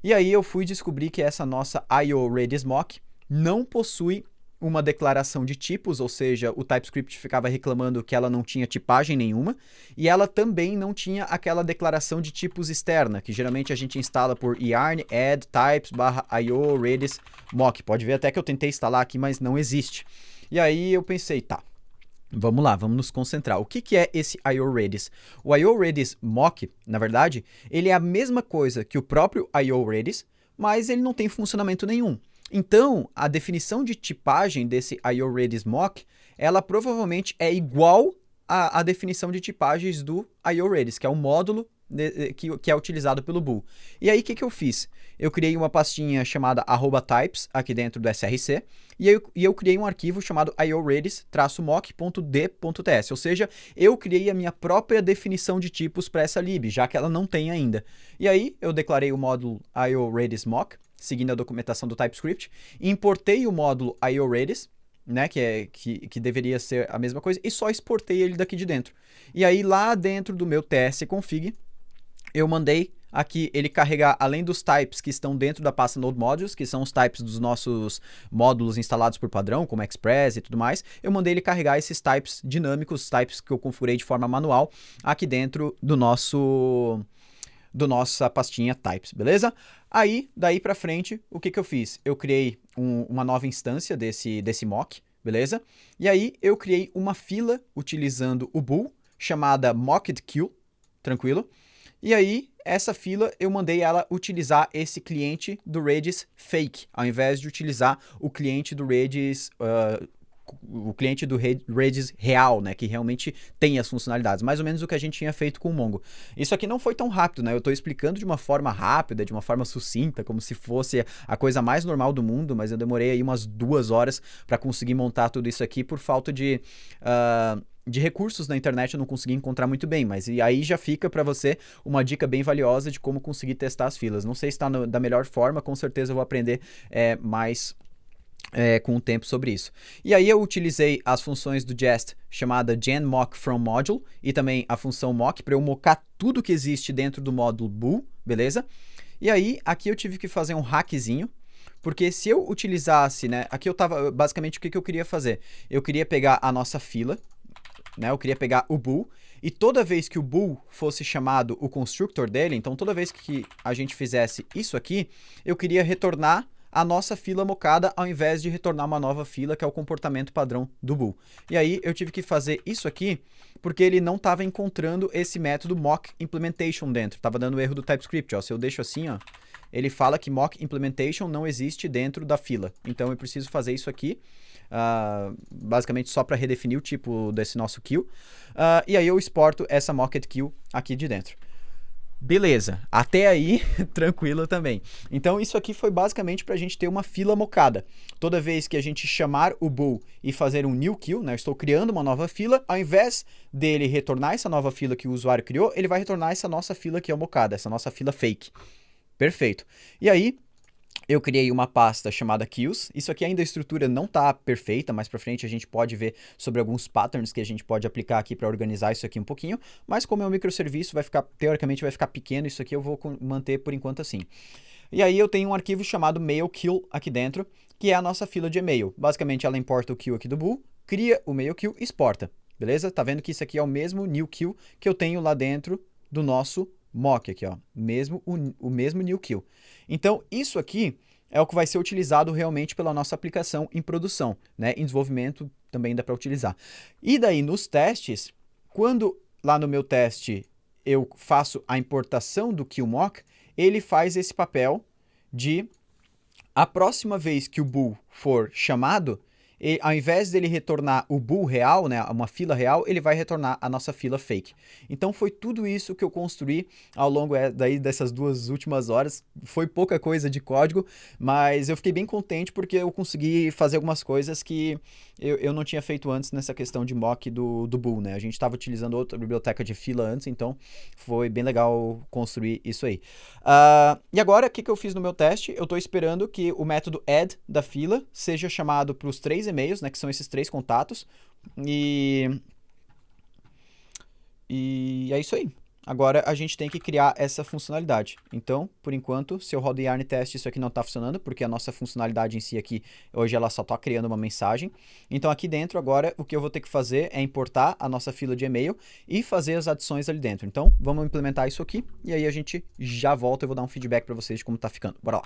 E aí eu fui descobrir que essa nossa IO Redis mock não possui uma declaração de tipos, ou seja, o TypeScript ficava reclamando que ela não tinha tipagem nenhuma, e ela também não tinha aquela declaração de tipos externa, que geralmente a gente instala por yarn add types /io redis mock. Pode ver até que eu tentei instalar aqui, mas não existe. E aí eu pensei, tá, vamos lá, vamos nos concentrar. O que é esse IO Redis? O IO Redis mock, na verdade, ele é a mesma coisa que o próprio IO Redis, mas ele não tem funcionamento nenhum. Então, a definição de tipagem desse IO Redis mock, ela provavelmente é igual à definição de tipagens do IO Redis, que é um módulo que é utilizado pelo Bool. E aí, o que eu fiz? Eu criei uma pastinha chamada @types aqui dentro do src, e eu criei um arquivo chamado ioredis-mock.d.ts, ou seja, eu criei a minha própria definição de tipos para essa lib, já que ela não tem ainda. E aí, eu declarei o módulo ioredis-mock, seguindo a documentação do TypeScript, importei o módulo ioredis, né, que deveria ser a mesma coisa, e só exportei ele daqui de dentro. E aí, lá dentro do meu tsconfig, eu mandei aqui ele carregar, além dos types que estão dentro da pasta Node Modules, que são os types dos nossos módulos instalados por padrão, como Express e tudo mais, eu mandei ele carregar esses types dinâmicos, types que eu configurei de forma manual, aqui dentro do nossa pastinha types, beleza? Aí, daí pra frente, o que eu fiz? Eu criei uma nova instância desse mock, beleza? E aí, eu criei uma fila utilizando o Bool, chamada mockedQueue, tranquilo? E aí, essa fila, eu mandei ela utilizar esse cliente do Redis fake, ao invés de utilizar o cliente do Redis, Redis real, né, que realmente tem as funcionalidades, mais ou menos o que a gente tinha feito com o Mongo. Isso aqui não foi tão rápido, né, eu estou explicando de uma forma rápida, de uma forma sucinta, como se fosse a coisa mais normal do mundo, mas eu demorei aí umas 2 horas para conseguir montar tudo isso aqui por falta de recursos na internet. Eu não consegui encontrar muito bem, mas e aí já fica para você uma dica bem valiosa de como conseguir testar as filas. Não sei se está da melhor forma, com certeza eu vou aprender mais com o tempo sobre isso. E aí eu utilizei as funções do Jest chamada genMockFromModule e também a função mock para eu mocar tudo que existe dentro do módulo Bool, beleza? E aí aqui eu tive que fazer um hackzinho, porque se eu utilizasse, né, aqui eu tava, basicamente o que eu queria fazer? Eu queria pegar a nossa fila, né, eu queria pegar o Bool, e toda vez que o Bool fosse chamado o constructor dele, então toda vez que a gente fizesse isso aqui, eu queria retornar a nossa fila mocada ao invés de retornar uma nova fila, que é o comportamento padrão do Bool. E aí eu tive que fazer isso aqui porque ele não estava encontrando esse método mock implementation dentro, estava dando erro do TypeScript, ó. Se eu deixo assim, ó, ele fala que mock implementation não existe dentro da fila, então eu preciso fazer isso aqui, basicamente só para redefinir o tipo desse nosso queue, e aí eu exporto essa mocked queue aqui de dentro. Beleza, até aí tranquilo também. Então isso aqui foi basicamente para a gente ter uma fila mocada. Toda vez que a gente chamar o Bool e fazer um new queue, né, eu estou criando uma nova fila, ao invés dele retornar essa nova fila que o usuário criou, ele vai retornar essa nossa fila que é mocada, essa nossa fila fake. Perfeito. E aí eu criei uma pasta chamada queues. Isso aqui ainda a estrutura não está perfeita, mais para frente a gente pode ver sobre alguns patterns que a gente pode aplicar aqui para organizar isso aqui um pouquinho, mas como é um microserviço, teoricamente vai ficar pequeno, isso aqui eu vou manter por enquanto assim. E aí eu tenho um arquivo chamado mail_kill aqui dentro, que é a nossa fila de e-mail. Basicamente ela importa o kill aqui do bool, cria o mail_kill e exporta. Beleza? Tá vendo que isso aqui é o mesmo new_kill que eu tenho lá dentro do nosso mock aqui, ó. O mesmo new_kill. Então, isso aqui é o que vai ser utilizado realmente pela nossa aplicação em produção, né? Em desenvolvimento também dá para utilizar. E daí, nos testes, quando lá no meu teste eu faço a importação do killMock, ele faz esse papel de a próxima vez que o bool for chamado, ao invés dele retornar o bool real, né, uma fila real, ele vai retornar a nossa fila fake. Então foi tudo isso que eu construí ao longo dessas 2 últimas horas. Foi pouca coisa de código, mas eu fiquei bem contente porque eu consegui fazer algumas coisas que eu não tinha feito antes nessa questão de mock do bool, né? A gente estava utilizando outra biblioteca de fila antes, então foi bem legal construir isso aí. E agora, o que eu fiz no meu teste? Eu estou esperando que o método add da fila seja chamado para os 3 e-mails, né, que são esses 3 contatos, e é isso aí. Agora a gente tem que criar essa funcionalidade. Então, por enquanto, se eu rodo yarn test, isso aqui não está funcionando, porque a nossa funcionalidade em si aqui, hoje ela só está criando uma mensagem. Então aqui dentro agora, o que eu vou ter que fazer é importar a nossa fila de e-mail e fazer as adições ali dentro. Então, vamos implementar isso aqui, e aí a gente já volta e vou dar um feedback para vocês de como está ficando. Bora lá.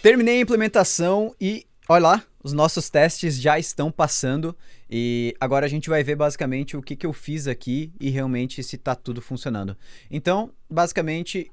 Terminei a implementação e olha lá, os nossos testes já estão passando e agora a gente vai ver basicamente o que eu fiz aqui e realmente se está tudo funcionando. Então, basicamente,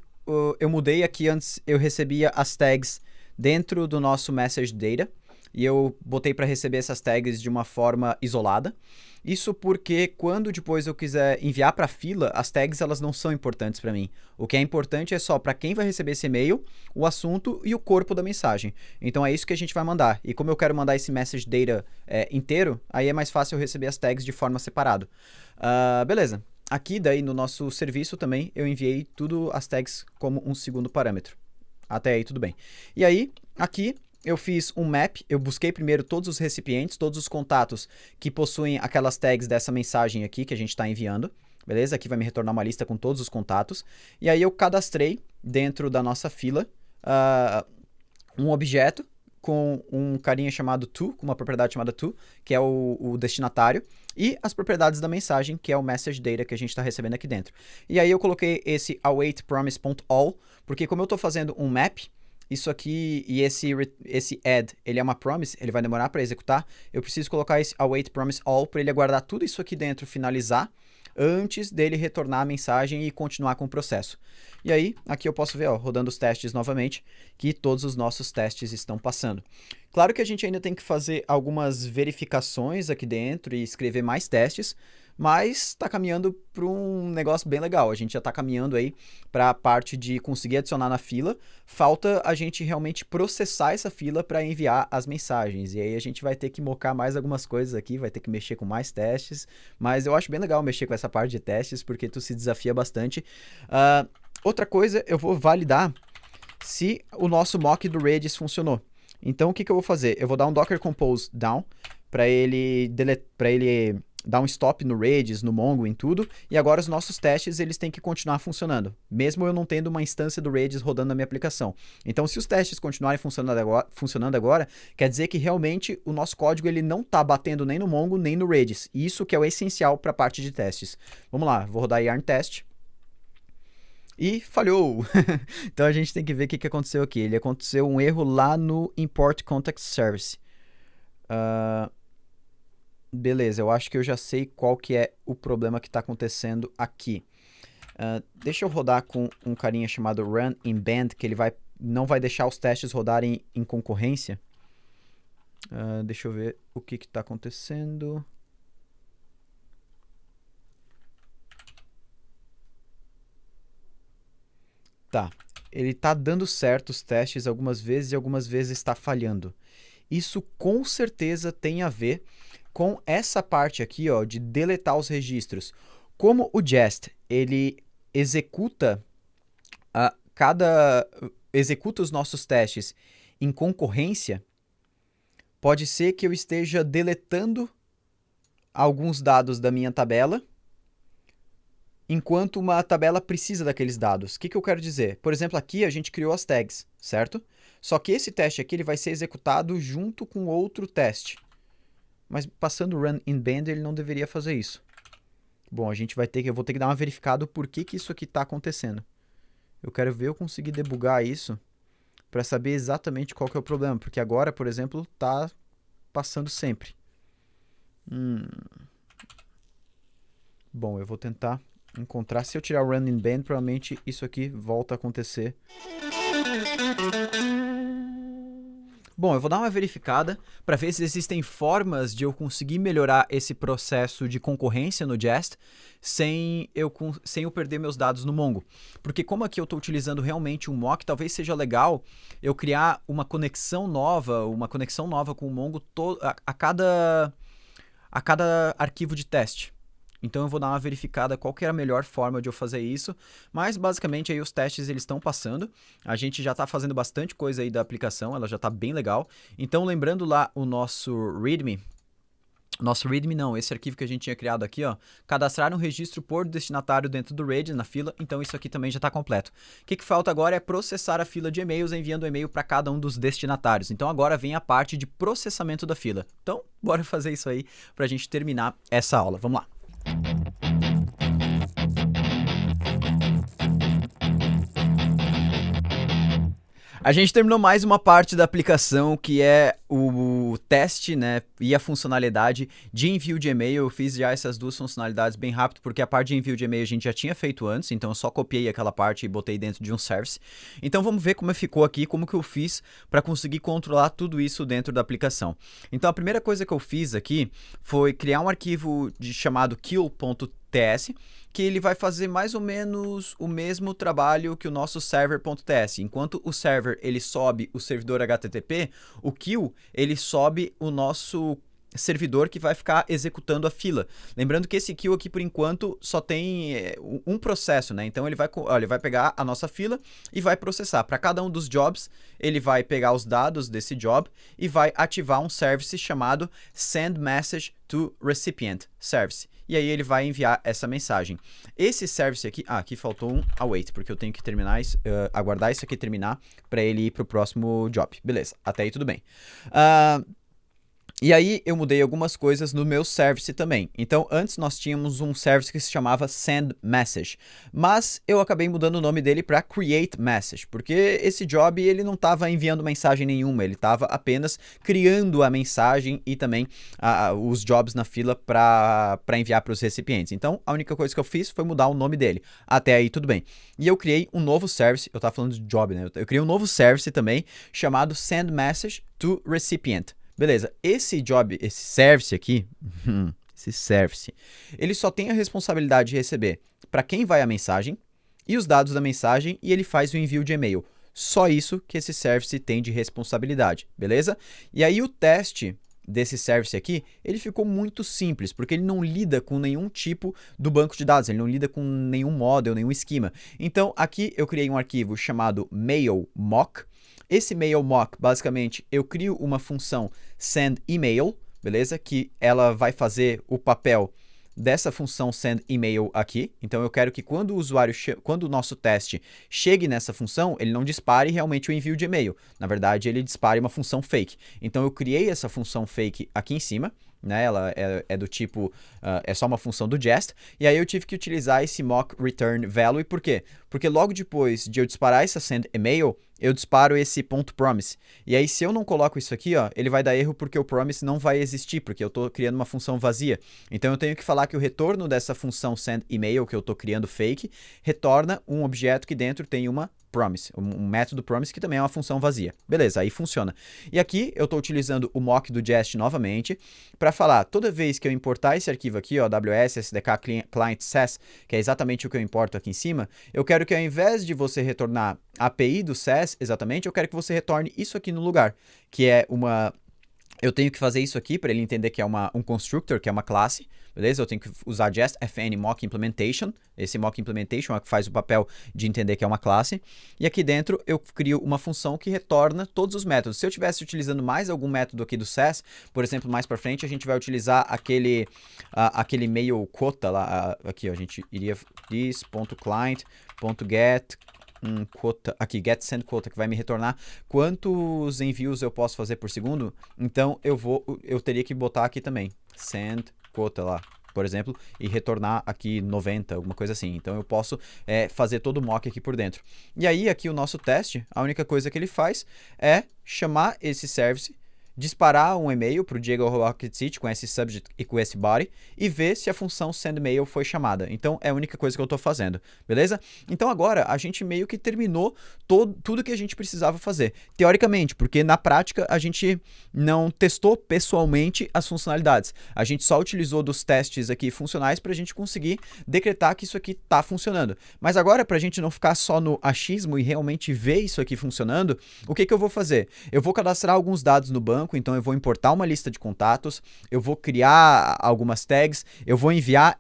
eu mudei aqui, antes eu recebia as tags dentro do nosso message data e eu botei para receber essas tags de uma forma isolada. Isso porque quando depois eu quiser enviar para a fila, as tags elas não são importantes para mim. O que é importante é só para quem vai receber esse e-mail, o assunto e o corpo da mensagem. Então é isso que a gente vai mandar. E como eu quero mandar esse message data inteiro, aí é mais fácil eu receber as tags de forma separada. Beleza. Aqui daí no nosso serviço também eu enviei tudo as tags como um segundo parâmetro. Até aí tudo bem. E aí, aqui eu fiz um map, eu busquei primeiro todos os recipientes, todos os contatos que possuem aquelas tags dessa mensagem aqui que a gente está enviando, beleza? Aqui vai me retornar uma lista com todos os contatos. E aí eu cadastrei dentro da nossa fila um objeto com um carinha chamado to, com uma propriedade chamada to, que é o destinatário, e as propriedades da mensagem, que é o message data que a gente está recebendo aqui dentro. E aí eu coloquei esse awaitPromise.all, porque como eu estou fazendo um map, isso aqui e esse add, ele é uma promise, ele vai demorar para executar, eu preciso colocar esse awaitPromise_all para ele aguardar tudo isso aqui dentro, finalizar, antes dele retornar a mensagem e continuar com o processo. E aí, aqui eu posso ver, ó, rodando os testes novamente, que todos os nossos testes estão passando. Claro que a gente ainda tem que fazer algumas verificações aqui dentro e escrever mais testes, mas está caminhando para um negócio bem legal. A gente já está caminhando aí para a parte de conseguir adicionar na fila. Falta a gente realmente processar essa fila para enviar as mensagens. E aí a gente vai ter que mocar mais algumas coisas aqui, vai ter que mexer com mais testes. Mas eu acho bem legal mexer com essa parte de testes, porque tu se desafia bastante. Outra coisa, eu vou validar se o nosso mock do Redis funcionou. Então o que eu vou fazer? Eu vou dar um docker compose down para ele dar um stop no Redis, no Mongo, em tudo, e agora os nossos testes eles têm que continuar funcionando, mesmo eu não tendo uma instância do Redis rodando na minha aplicação. Então, se os testes continuarem funcionando agora, quer dizer que realmente o nosso código ele não está batendo nem no Mongo, nem no Redis, e isso que é o essencial para a parte de testes. Vamos lá, vou rodar yarn test. E falhou! Então a gente tem que ver o que aconteceu aqui. Ele aconteceu um erro lá no Import Context Service. Beleza, eu acho que eu já sei qual que é o problema que está acontecendo aqui. Deixa eu rodar com um carinha chamado Run in Band, que ele não vai deixar os testes rodarem em concorrência. Deixa eu ver o que está acontecendo. Tá, ele está dando certo os testes algumas vezes e algumas vezes está falhando. Isso com certeza tem a ver com essa parte aqui, ó, de deletar os registros. Como o Jest, ele executa executa os nossos testes em concorrência, pode ser que eu esteja deletando alguns dados da minha tabela enquanto uma tabela precisa daqueles dados. O que eu quero dizer? Por exemplo, aqui a gente criou as tags, certo? Só que esse teste aqui ele vai ser executado junto com outro teste. Mas passando o run in band, ele não deveria fazer isso. Bom, eu vou ter que dar uma verificada por que isso aqui está acontecendo. Eu quero ver eu conseguir debugar isso para saber exatamente qual que é o problema. Porque agora, por exemplo, está passando sempre. Bom, eu vou tentar encontrar. Se eu tirar o run in band, provavelmente isso aqui volta a acontecer. Bom, eu vou dar uma verificada para ver se existem formas de eu conseguir melhorar esse processo de concorrência no Jest sem eu perder meus dados no Mongo. Porque como aqui eu estou utilizando realmente um mock, talvez seja legal eu criar uma conexão nova com o Mongo a cada arquivo de teste. Então eu vou dar uma verificada qual que era a melhor forma de eu fazer isso, mas basicamente aí os testes eles estão passando, a gente já está fazendo bastante coisa aí da aplicação, ela já está bem legal. Então lembrando lá o nosso readme não, esse arquivo que a gente tinha criado aqui, ó, cadastrar um registro por destinatário dentro do RAID na fila, então isso aqui também já está completo. O que falta agora é processar a fila de e-mails, enviando e-mail para cada um dos destinatários. Então agora vem a parte de processamento da fila. Então, bora fazer isso aí para a gente terminar essa aula. Vamos lá. A gente terminou mais uma parte da aplicação que é o teste, né, e a funcionalidade de envio de e-mail. Eu fiz já essas duas funcionalidades bem rápido porque a parte de envio de e-mail a gente já tinha feito antes, então eu só copiei aquela parte e botei dentro de um service. Então vamos ver como ficou aqui, como que eu fiz para conseguir controlar tudo isso dentro da aplicação. Então a primeira coisa que eu fiz aqui foi criar um arquivo chamado kill.ts, que ele vai fazer mais ou menos o mesmo trabalho que o nosso server.ts. Enquanto o server ele sobe o servidor HTTP, o kill ele sobe o nosso servidor que vai ficar executando a fila. Lembrando que esse kill aqui, por enquanto, só tem um processo, né? Então ele vai pegar a nossa fila e vai processar. Para cada um dos jobs, ele vai pegar os dados desse job e vai ativar um service chamado Send Message to Recipient Service. E aí ele vai enviar essa mensagem. Esse service aqui... Ah, aqui faltou um await, porque eu tenho que terminar aguardar isso aqui terminar para ele ir para o próximo job. Beleza, até aí tudo bem. E aí eu mudei algumas coisas no meu service também. Então antes nós tínhamos um service que se chamava Send Message, mas eu acabei mudando o nome dele para Create Message, porque esse job ele não estava enviando mensagem nenhuma, ele estava apenas criando a mensagem e também os jobs na fila para enviar para os recipientes. Então a única coisa que eu fiz foi mudar o nome dele. Até aí tudo bem. E eu criei um novo service, eu estava falando de job, né? Eu criei um novo service também chamado Send Message to Recipient. Beleza, esse service aqui, ele só tem a responsabilidade de receber para quem vai a mensagem e os dados da mensagem e ele faz o envio de e-mail. Só isso que esse service tem de responsabilidade, beleza? E aí o teste desse service aqui, ele ficou muito simples, porque ele não lida com nenhum tipo do banco de dados, ele não lida com nenhum model, nenhum esquema. Então aqui eu criei um arquivo chamado mailMock. Esse mailMock, basicamente, eu crio uma função sendEmail, beleza? Que ela vai fazer o papel dessa função sendEmail aqui. Então eu quero que quando o nosso teste chegue nessa função, ele não dispare realmente o envio de e-mail. Na verdade, ele dispare uma função fake. Então eu criei essa função fake aqui em cima, né? Ela é do tipo, é só uma função do Jest, e aí eu tive que utilizar esse mock return value, por quê? Porque logo depois de eu disparar essa send email, eu disparo esse .promise, e aí se eu não coloco isso aqui, ó, ele vai dar erro porque o promise não vai existir, porque eu estou criando uma função vazia. Então eu tenho que falar que o retorno dessa função send email que eu estou criando fake, retorna um objeto que dentro tem uma promise, um método promise que também é uma função vazia. Beleza, aí funciona. E aqui eu estou utilizando o mock do Jest novamente para falar, toda vez que eu importar esse arquivo aqui, ó, WS SDK Client SES, que é exatamente o que eu importo aqui em cima, eu quero que ao invés de você retornar a API do SES, exatamente, eu quero que você retorne isso aqui no lugar, que é uma... Eu tenho que fazer isso aqui para ele entender que é um constructor, que é uma classe, beleza? Eu tenho que usar just fn mock implementation. Esse mock implementation é o que faz o papel de entender que é uma classe. E aqui dentro eu crio uma função que retorna todos os métodos. Se eu estivesse utilizando mais algum método aqui do Sass, por exemplo, mais para frente a gente vai utilizar aquele mail quota lá, aqui ó, a gente iria this.client.get quota, aqui, get send quota, que vai me retornar quantos envios eu posso fazer por segundo. Então eu teria que botar aqui também send quota lá, por exemplo, e retornar aqui 90, alguma coisa assim. Então eu posso fazer todo o mock aqui por dentro. E aí aqui o nosso teste, a única coisa que ele faz é chamar esse service, disparar um e-mail para o Diego@RocketCity com esse subject e com esse body e ver se a função sendMail foi chamada. Então é a única coisa que eu estou fazendo, beleza? Então agora a gente meio que terminou tudo que a gente precisava fazer, teoricamente, porque na prática a gente não testou pessoalmente as funcionalidades. A gente só utilizou dos testes aqui funcionais para a gente conseguir decretar que isso aqui está funcionando. Mas agora, para a gente não ficar só no achismo e realmente ver isso aqui funcionando, o que eu vou fazer? Eu vou cadastrar alguns dados no banco. Então eu vou importar uma lista de contatos, eu vou criar algumas tags, eu vou enviar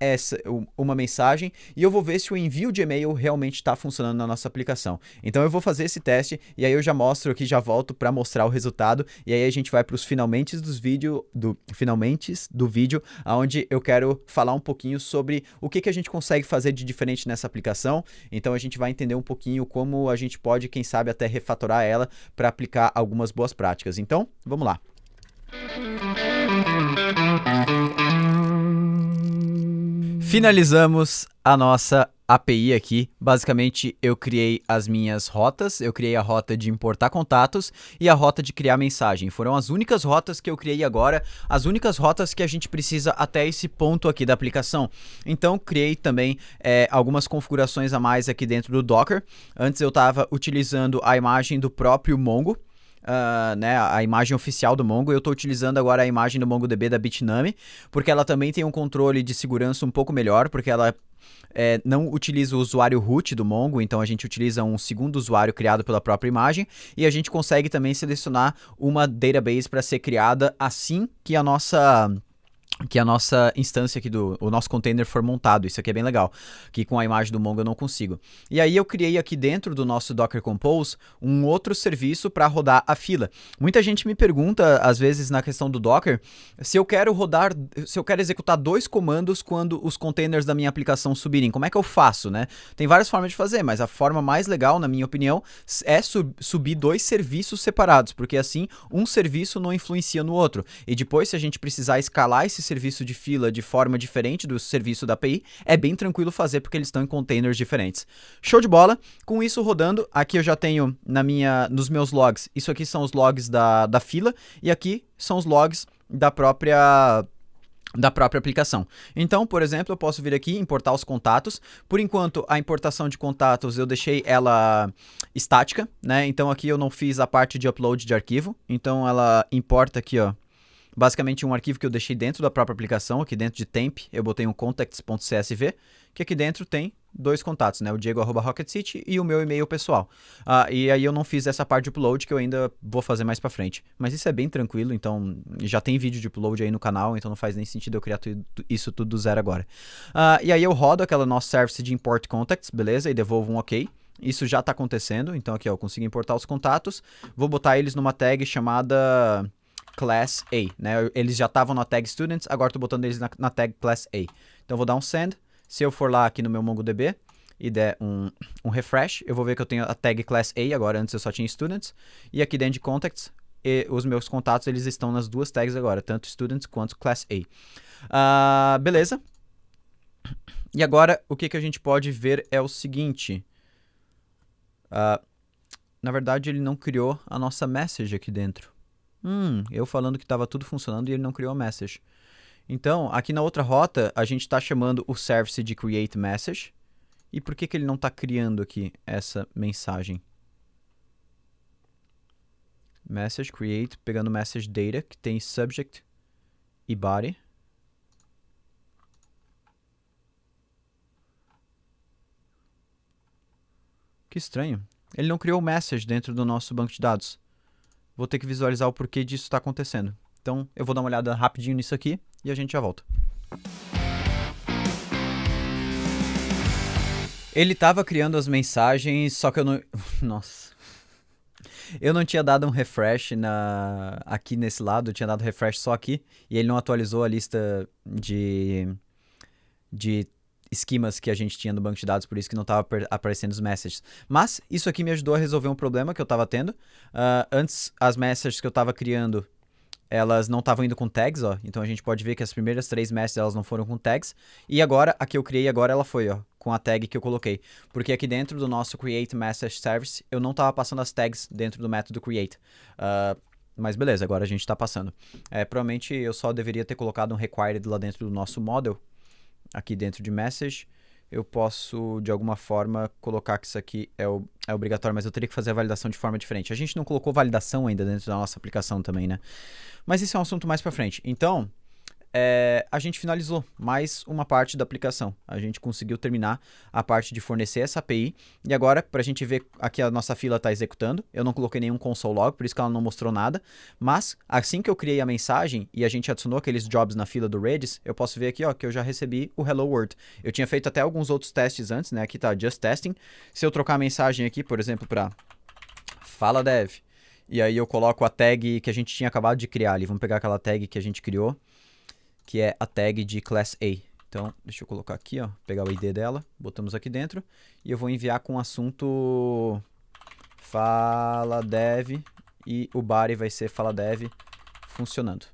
uma mensagem e eu vou ver se o envio de e-mail realmente está funcionando na nossa aplicação. Então eu vou fazer esse teste e aí eu já mostro aqui, já volto para mostrar o resultado e aí a gente vai para os finalmente do vídeo, onde eu quero falar um pouquinho sobre o que a gente consegue fazer de diferente nessa aplicação. Então a gente vai entender um pouquinho como a gente pode, quem sabe, até refatorar ela para aplicar algumas boas práticas. Então, vamos lá. Finalizamos a nossa API aqui. Basicamente, eu criei as minhas rotas, eu criei a rota de importar contatos e a rota de criar mensagem. Foram as únicas rotas que eu criei agora, as únicas rotas que a gente precisa até esse ponto aqui da aplicação. Então, criei também algumas configurações a mais aqui dentro do Docker. Antes eu estava utilizando a imagem do próprio Mongo. A imagem oficial do Mongo. Eu estou utilizando agora a imagem do MongoDB da Bitnami, porque ela também tem um controle de segurança um pouco melhor, porque ela não utiliza o usuário root do Mongo, então a gente utiliza um segundo usuário criado pela própria imagem, e a gente consegue também selecionar uma database para ser criada assim que a nossa instância aqui o nosso container for montado. Isso aqui é bem legal, que com a imagem do Mongo eu não consigo. E aí eu criei aqui dentro do nosso Docker Compose um outro serviço para rodar a fila. Muita gente me pergunta, às vezes, na questão do Docker, se eu quero executar 2 comandos quando os containers da minha aplicação subirem. Como é que eu faço, né? Tem várias formas de fazer, mas a forma mais legal, na minha opinião, é subir 2 serviços separados, porque assim, um serviço não influencia no outro. E depois, se a gente precisar escalar esse serviço de fila de forma diferente do serviço da API, é bem tranquilo fazer porque eles estão em containers diferentes. Show de bola! Com isso rodando, aqui eu já tenho nos meus logs, isso aqui são os logs da fila e aqui são os logs da própria aplicação. Então, por exemplo, eu posso vir aqui importar os contatos. Por enquanto, a importação de contatos eu deixei ela estática, né? Então aqui eu não fiz a parte de upload de arquivo. Então ela importa aqui, ó, basicamente um arquivo que eu deixei dentro da própria aplicação, aqui dentro de temp, eu botei um contacts.csv, que aqui dentro tem 2 contatos, né? O Diego@RocketCity e o meu e-mail pessoal. E aí eu não fiz essa parte de upload, que eu ainda vou fazer mais pra frente. Mas isso é bem tranquilo, então já tem vídeo de upload aí no canal, então não faz nem sentido eu criar isso tudo do zero agora. E aí eu rodo aquela nossa service de import contacts, beleza? E devolvo um OK. Isso já tá acontecendo, então aqui ó, eu consigo importar os contatos, vou botar eles numa tag chamada Class A, né? Eles já estavam na tag Students, agora estou botando eles na tag Class A. Então vou dar um send. Se eu for lá aqui no meu MongoDB e der um refresh, eu vou ver que eu tenho a tag Class A agora, antes eu só tinha Students. E aqui dentro de Contacts, os meus contatos eles estão nas 2 tags agora, tanto Students quanto Class A. Beleza. E agora o que a gente pode ver é o seguinte. Na verdade ele não criou a nossa message aqui dentro. Eu falando que estava tudo funcionando e ele não criou a message. Então, aqui na outra rota, a gente está chamando o service de create message. E por que ele não está criando aqui essa mensagem? Message create, pegando message data, que tem subject e body. Que estranho. Ele não criou o message dentro do nosso banco de dados. Vou ter que visualizar o porquê disso está acontecendo. Então, eu vou dar uma olhada rapidinho nisso aqui e a gente já volta. Ele tava criando as mensagens, só que eu não... Nossa. Eu não tinha dado um refresh aqui nesse lado, eu tinha dado refresh só aqui, e ele não atualizou a lista de esquemas que a gente tinha no banco de dados, por isso que não estava aparecendo os messages. Mas isso aqui me ajudou a resolver um problema que eu estava tendo. Antes, as messages que eu estava criando, elas não estavam indo com tags, ó. Então a gente pode ver que as primeiras 3 messages elas não foram com tags. E agora, a que eu criei agora, ela foi, ó, com a tag que eu coloquei. Porque aqui dentro do nosso Create Message Service, eu não estava passando as tags dentro do método Create. Mas beleza, agora a gente está passando. Provavelmente eu só deveria ter colocado um required lá dentro do nosso model. Aqui dentro de Message, eu posso, de alguma forma, colocar que isso aqui é obrigatório, mas eu teria que fazer a validação de forma diferente. A gente não colocou validação ainda dentro da nossa aplicação também, né? Mas isso é um assunto mais pra frente. Então, a gente finalizou mais uma parte da aplicação. A gente conseguiu terminar a parte de fornecer essa API. E agora, para a gente ver aqui a nossa fila está executando. Eu não coloquei nenhum console log, por isso que ela não mostrou nada. Mas, assim que eu criei a mensagem e a gente adicionou aqueles jobs na fila do Redis, eu posso ver aqui ó, que eu já recebi o Hello World. Eu tinha feito até alguns outros testes antes, né? Aqui tá Just Testing. Se eu trocar a mensagem aqui, por exemplo, para Fala Dev, e aí eu coloco a tag que a gente tinha acabado de criar ali. Vamos pegar aquela tag que a gente criou, que é a tag de Class A. Então, deixa eu colocar aqui, ó, pegar o ID dela, botamos aqui dentro, e eu vou enviar com o assunto Fala Dev, e o body vai ser Fala Dev funcionando.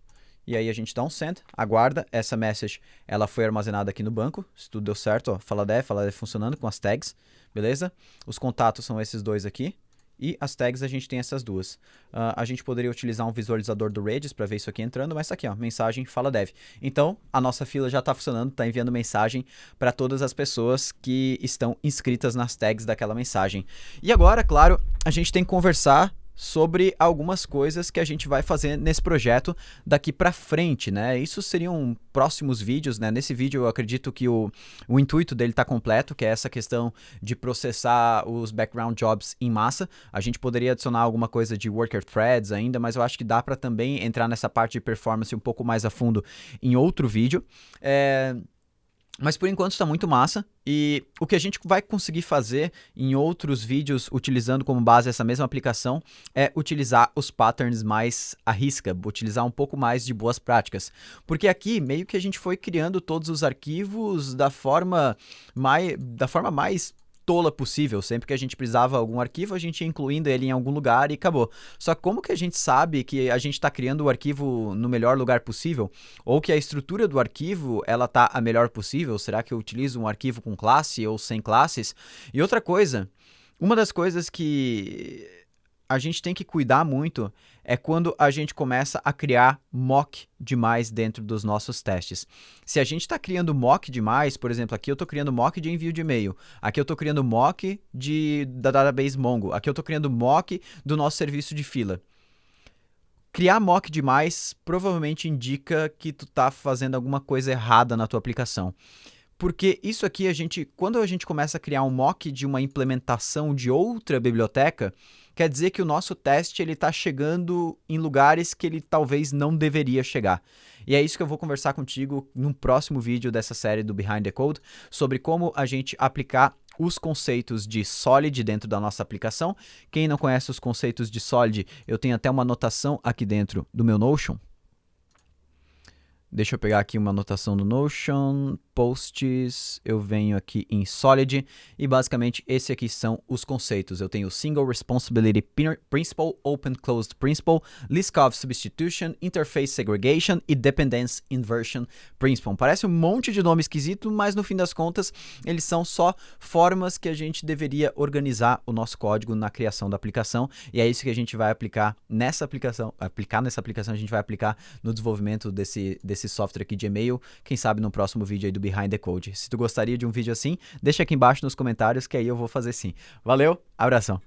E aí a gente dá um send, aguarda, essa message, ela foi armazenada aqui no banco, se tudo deu certo, ó, Fala Dev funcionando com as tags, beleza? Os contatos são esses dois aqui. E as tags a gente tem essas duas. A gente poderia utilizar um visualizador do Redis para ver isso aqui entrando, mas tá aqui, ó, mensagem Fala Dev. Então, a nossa fila já está funcionando, está enviando mensagem para todas as pessoas que estão inscritas nas tags daquela mensagem. E agora, claro, a gente tem que conversar sobre algumas coisas que a gente vai fazer nesse projeto daqui para frente, né? Isso seriam próximos vídeos, né? Nesse vídeo eu acredito que o intuito dele tá completo, que é essa questão de processar os background jobs em massa. A gente poderia adicionar alguma coisa de worker threads ainda, mas eu acho que dá para também entrar nessa parte de performance um pouco mais a fundo em outro vídeo. Mas por enquanto está muito massa, e o que a gente vai conseguir fazer em outros vídeos utilizando como base essa mesma aplicação é utilizar os patterns mais à risca, utilizar um pouco mais de boas práticas. Porque aqui meio que a gente foi criando todos os arquivos da forma mais tola possível. Sempre que a gente precisava de algum arquivo, a gente ia incluindo ele em algum lugar e acabou. Só que como que a gente sabe que a gente está criando o arquivo no melhor lugar possível? Ou que a estrutura do arquivo ela tá a melhor possível? Será que eu utilizo um arquivo com classe ou sem classes? E outra coisa, uma das coisas que a gente tem que cuidar muito é quando a gente começa a criar mock demais dentro dos nossos testes. Se a gente está criando mock demais, por exemplo, aqui eu estou criando mock de envio de e-mail, aqui eu estou criando mock da database Mongo, aqui eu estou criando mock do nosso serviço de fila. Criar mock demais provavelmente indica que tu está fazendo alguma coisa errada na tua aplicação. Porque isso aqui, quando a gente começa a criar um mock de uma implementação de outra biblioteca, quer dizer que o nosso teste está chegando em lugares que ele talvez não deveria chegar. E é isso que eu vou conversar contigo num próximo vídeo dessa série do Behind the Code, sobre como a gente aplicar os conceitos de Solid dentro da nossa aplicação. Quem não conhece os conceitos de Solid, eu tenho até uma anotação aqui dentro do meu Notion. Deixa eu pegar aqui uma anotação do Notion, posts, eu venho aqui em Solid e basicamente esse aqui são os conceitos. Eu tenho Single Responsibility Principle, Open Closed Principle, Liskov Substitution, Interface Segregation e Dependence Inversion Principle. Parece um monte de nome esquisito, mas no fim das contas eles são só formas que a gente deveria organizar o nosso código na criação da aplicação, e é isso que a gente vai aplicar nessa aplicação. A gente vai aplicar no desenvolvimento desse software aqui de e-mail, quem sabe no próximo vídeo aí do Behind the Code. Se tu gostaria de um vídeo assim, deixa aqui embaixo nos comentários que aí eu vou fazer sim. Valeu, abração!